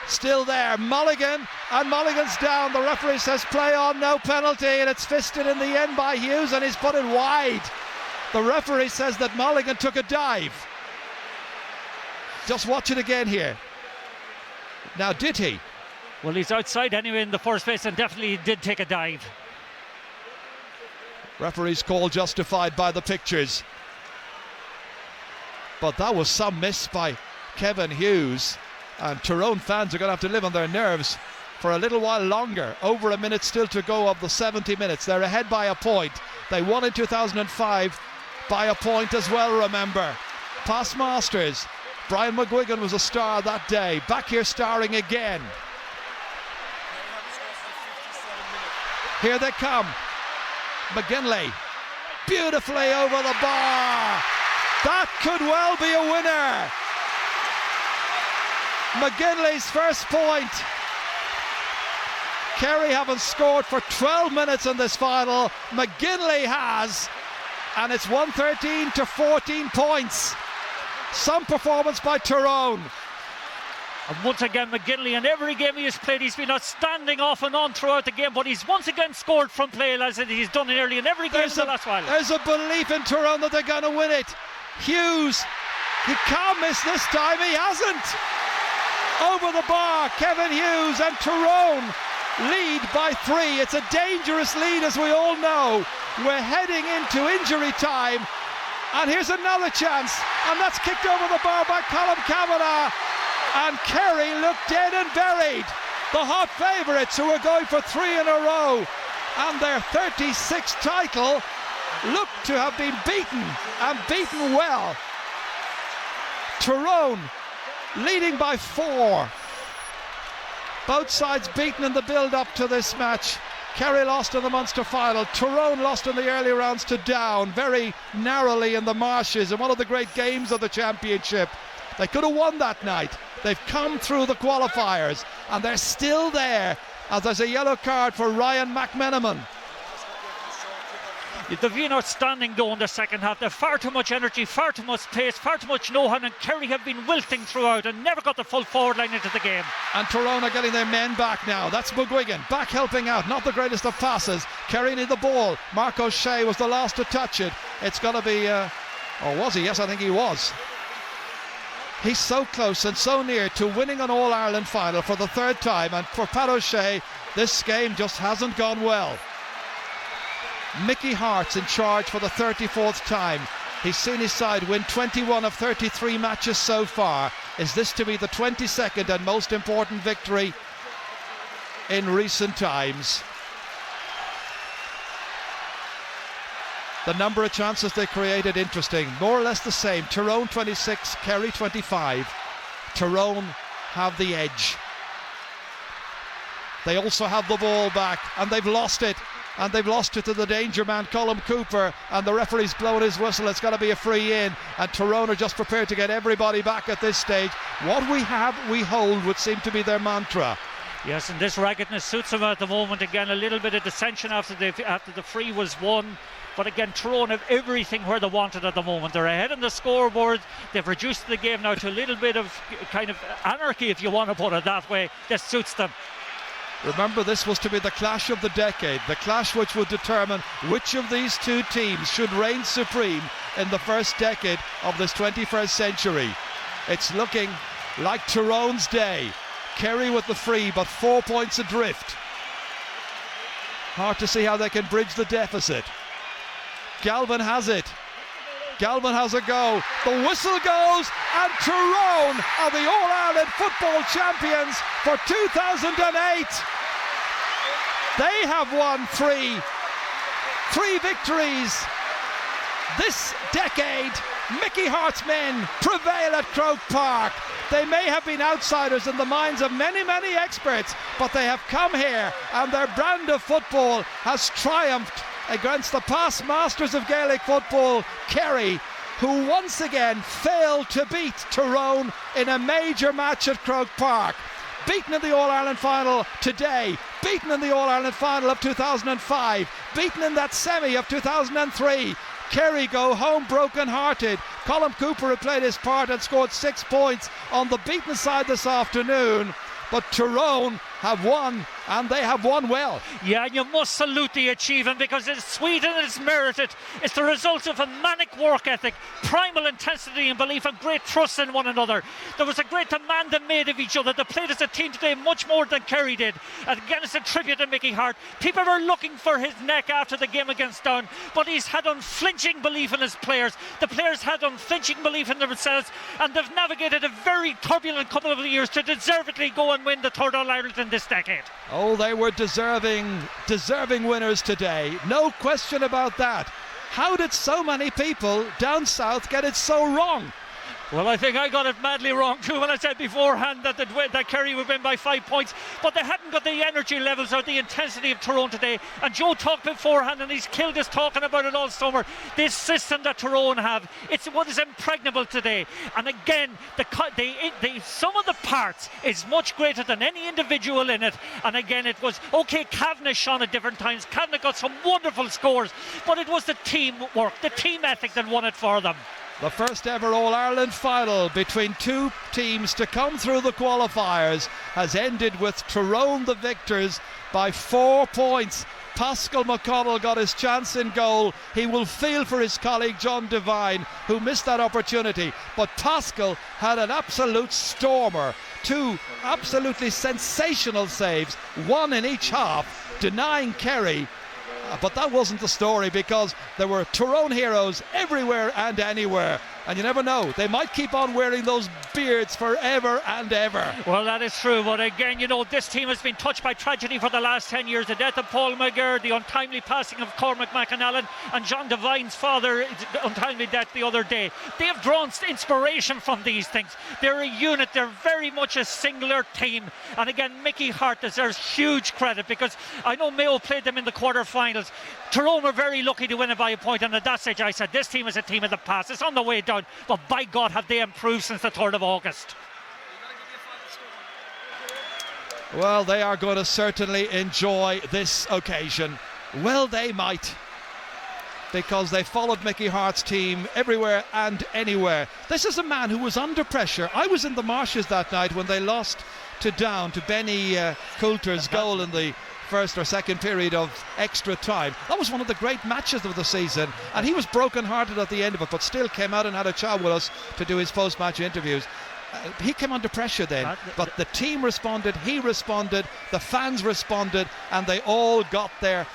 still there. Mulligan, and Mulligan's down. The referee says play on, no penalty, and it's fisted in the end by Hughes, and he's put it wide. The referee says that Mulligan took a dive. Just watch it again here. Now, did he? Well, he's outside anyway in the first place, and definitely did take a dive. Referee's call justified by the pictures. But that was some miss by Kevin Hughes, and Tyrone fans are going to have to live on their nerves for a little while longer. Over a minute still to go of the 70 minutes. They're ahead by a point. They won in 2005 by a point as well, remember. Past masters. Brian McGuigan was a star that day. Back here starring again. Here they come. McGinley. Beautifully over the bar. That could well be a winner. McGinley's first point. Kerry haven't scored for 12 minutes in this final. McGinley has. And it's 113 to 14 points. Some performance by Tyrone. And once again, McGinley, in every game he has played, he's been outstanding off and on throughout the game, but he's once again scored from play as he's done nearly in every game in the last while. There's a belief in Tyrone that they're going to win it. Hughes, he can't miss this time, he hasn't. Over the bar, Kevin Hughes, and Tyrone lead by 3. It's a dangerous lead, as we all know. We're heading into injury time. And here's another chance, and that's kicked over the bar by Colm Kavanagh. And Kerry look dead and buried. The hot favourites who are going for 3 in a row, and their 36th title look to have been beaten, and beaten well. Tyrone leading by 4. Both sides beaten in the build-up to this match. Kerry lost in the Munster final. Tyrone lost in the early rounds to Down, very narrowly in the Marshes, in one of the great games of the championship. They could have won that night. They've come through the qualifiers, and they're still there, as there's a yellow card for Ryan McMenamin. They've been outstanding though in the second half. They've far too much energy, far too much pace, far too much know-how, and Kerry have been wilting throughout and never got the full forward line into the game. And Tyrone are getting their men back now. That's McGuigan back helping out. Not the greatest of passes. Kerry need the ball. Mark O'Shea was the last to touch it. It's got to be, or was he? Yes, I think he was. He's so close and so near to winning an All-Ireland final for the third time, and for Pat O'Shea, this game just hasn't gone well. Mickey Hart's in charge for the 34th time. He's seen his side win 21 of 33 matches so far. Is this to be the 22nd and most important victory in recent times? The number of chances they created, interesting. More or less the same. Tyrone 26, Kerry 25. Tyrone have the edge. They also have the ball back, and they've lost it. And they've lost it to the danger man, Colm Cooper. And the referee's blown his whistle. It's got to be a free in. And Tyrone are just prepared to get everybody back at this stage. What we have, we hold, would seem to be their mantra. Yes, and this raggedness suits them at the moment. Again, a little bit of dissension after the free was won. But again, Tyrone have everything where they want it at the moment. They're ahead on the scoreboard. They've reduced the game now to a little bit of kind of anarchy, if you want to put it that way. This suits them. Remember, this was to be the clash of the decade, the clash which would determine which of these two teams should reign supreme in the first decade of this 21st century. It's looking like Tyrone's day. Kerry with the free, but 4 points adrift. Hard to see how they can bridge the deficit. Galvin has it. Galvin has a go. The whistle goes, and Tyrone are the All-Ireland football champions for 2008. They have won three victories this decade. Mickey Hart's men prevail at Croke Park. They may have been outsiders in the minds of many, many experts, but they have come here, and their brand of football has triumphed against the past masters of Gaelic football, Kerry, who once again failed to beat Tyrone in a major match at Croke Park. Beaten in the All-Ireland final today, beaten in the All-Ireland final of 2005, beaten in that semi of 2003. Kerry go home broken-hearted. Colm Cooper had played his part and scored 6 points on the beaten side this afternoon. But Tyrone have won, and they have won well. Yeah, and you must salute the achievement, because it's sweet and it's merited. It's the result of a manic work ethic, primal intensity and belief, and great trust in one another. There was a great demand they made of each other. They played as a team today much more than Kerry did. And again, it's a tribute to Mickey Hart. People were looking for his neck after the game against Down, but he's had unflinching belief in his players. The players had unflinching belief in themselves, and they've navigated a very turbulent couple of years to deservedly go and win the third All-Ireland in this decade. Oh, they were deserving winners today. No question about that. How did so many people down south get it so wrong? Well, I think I got it madly wrong too when I said beforehand that Kerry would win by 5 points, but they hadn't got the energy levels or the intensity of Tyrone today. And Joe talked beforehand, and he's killed us talking about it all summer. This system that Tyrone have, it's what is impregnable today. And again, the sum of the parts is much greater than any individual in it. And again, it was okay. Kavanagh shone at different times. Kavanagh got some wonderful scores, but it was the teamwork, the team ethic that won it for them. The first ever All-Ireland final between two teams to come through the qualifiers has ended with Tyrone the victors by 4 points. Pascal McConnell got his chance in goal. He will feel for his colleague John Devine, who missed that opportunity. But Pascal had an absolute stormer. 2 absolutely sensational saves, 1 in each half, denying Kerry. But that wasn't the story, because there were Tyrone heroes everywhere and anywhere. And you never know, they might keep on wearing those beards forever and ever. Well, that is true, but again, you know, this team has been touched by tragedy for the last 10 years. The death of Paul McGirr, the untimely passing of Cormac McAnallen, and John Devine's father, untimely death the other day. They have drawn inspiration from these things. They're a unit, they're very much a singular team. And again, Mickey Hart deserves huge credit, because I know Mayo played them in the quarter-finals. Tyrone were very lucky to win it by a point, and at that stage I said, this team is a team of the past. It's on the way down, but by God, have they improved since the 3rd of August. Well, they are going to certainly enjoy this occasion. Well, they might. because they followed Mickey Hart's team everywhere and anywhere. This is a man who was under pressure. I was in the marshes that night when they lost to Down, to Benny Coulter's goal in the first or second period of extra time. That was one of the great matches of the season, and he was broken-hearted at the end of it, but still came out and had a chat with us to do his post-match interviews. He came under pressure then, but the team responded, he responded, the fans responded, and they all got their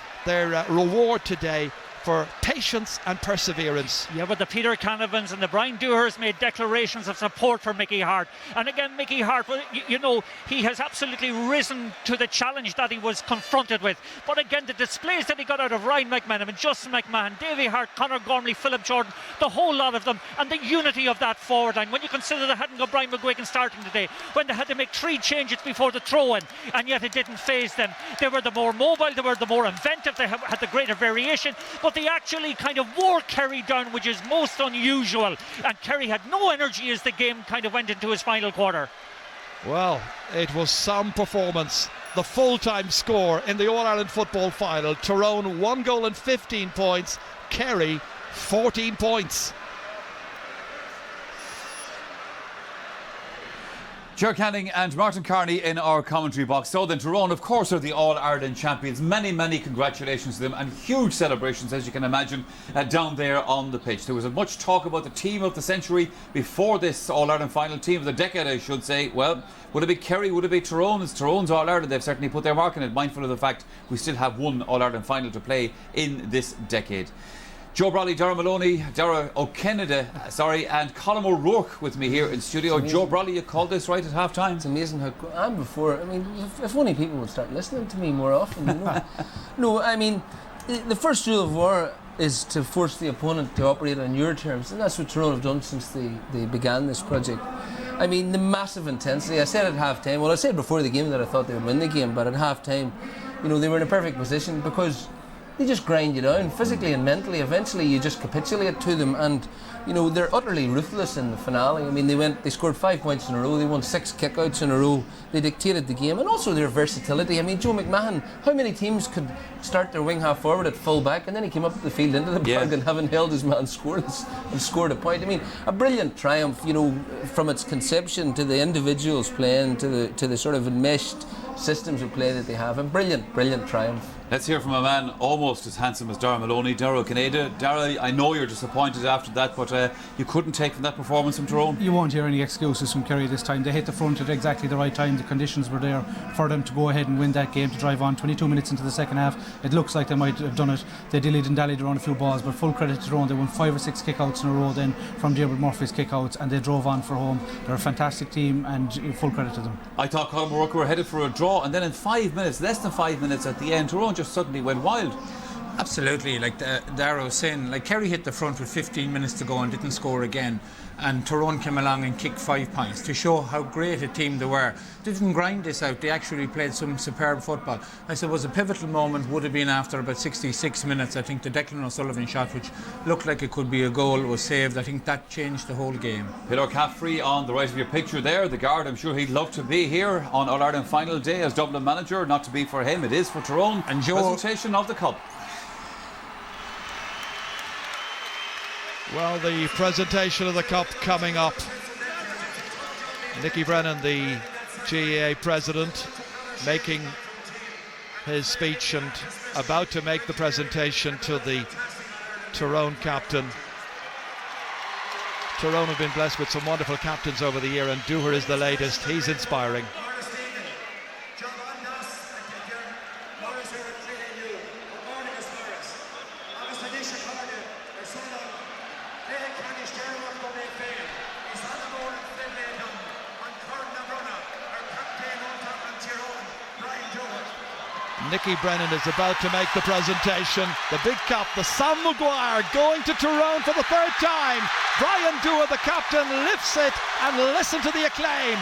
reward today for patience and perseverance. Yeah, but the Peter Canavans and the Brian Doohers made declarations of support for Mickey Hart. And again, Mickey Hart, well, you know, he has absolutely risen to the challenge that he was confronted with. But again, the displays that he got out of Ryan McMenamin, Justin McMahon, Davy Hart, Conor Gormley, Philip Jordan, the whole lot of them, and the unity of that forward line. When you consider they hadn't got Brian McGuigan starting today, when they had to make 3 changes before the throw-in, and yet it didn't faze them. They were the more mobile, they were the more inventive, they had the greater variation, but they actually kind of wore Kerry down, which is most unusual, and Kerry had no energy as the game kind of went into his final quarter. Well, it was some performance. The full-time score in the All-Ireland football final: Tyrone 1 goal and 15 points, Kerry 14 points. Ger Canning and Martin Carney in our commentary box. So then, Tyrone, of course, are the All-Ireland champions. Many, many congratulations to them, and huge celebrations, as you can imagine, down there on the pitch. There was much talk about the team of the century before this All-Ireland final, team of the decade, I should say. Well, would it be Kerry? Would it be Tyrone? It's Tyrone's All-Ireland. They've certainly put their mark on it, mindful of the fact we still have one All-Ireland final to play in this decade. Joe Brawley, Dara Maloney, Dara O'Kennedy, and Colin O'Rourke with me here in studio. Joe Brawley, you called this right at half time. It's amazing how I'm before. I mean, if only people would start listening to me more often. You know? No, I mean, the first rule of war is to force the opponent to operate on your terms, and that's what Tyrone have done since they began this project. I mean, the massive intensity. I said at half time, well, I said before the game that I thought they would win the game, but at half time, you know, they were in a perfect position because they just grind you down physically and mentally. Eventually you just capitulate to them, and you know, they're utterly ruthless in the finale. I mean, they scored 5 points in a row, they won 6 kickouts in a row, they dictated the game, and also their versatility. I mean, Joe McMahon, how many teams could start their wing half forward at full back, and then he came up the field into the bag and having held his man scoreless and scored a point. I mean, a brilliant triumph, you know, from its conception to the individuals playing to the sort of enmeshed systems of play that they have. A brilliant triumph. Let's hear from a man almost as handsome as Dara Maloney, Dara O'Kennedy. Dara, I know you're disappointed after that, but you couldn't take from that performance from Tyrone. You won't hear any excuses from Kerry this time. They hit the front at exactly the right time. The conditions were there for them to go ahead and win that game, to drive on. 22 minutes into the second half, it looks like they might have done it. They dillied and dallied around a few balls, but full credit to Tyrone. They won 5 or 6 kickouts in a row then from Diarmuid Murphy's kickouts, and they drove on for home. They're a fantastic team, and full credit to them. I thought Colin O'Rourke were headed for a draw, and then in 5 minutes, less than 5 minutes at the end, Tyrone just suddenly went wild. Absolutely, like Dara was saying, like Kerry hit the front with 15 minutes to go and didn't score again, and Tyrone came along and kicked 5 points to show how great a team they were. They didn't grind this out, they actually played some superb football. I suppose a pivotal moment would have been after about 66 minutes. I think the Declan O'Sullivan shot, which looked like it could be a goal, was saved. I think that changed the whole game. Peter Caffrey on the right of your picture there, the guard. I'm sure he'd love to be here on All-Ireland final day as Dublin manager. Not to be for him, it is for Tyrone. And Joe, presentation of the cup. Well, the presentation of the cup coming up. Nicky Brennan, the GAA president, making his speech and about to make the presentation to the Tyrone captain. Tyrone have been blessed with some wonderful captains over the year, and Dooher is the latest. He's inspiring. Nicky Brennan is about to make the presentation. The big cap, the Sam Maguire, going to Tyrone for the 3rd time. Brian Dooher, the captain, lifts it, and listen to the acclaim.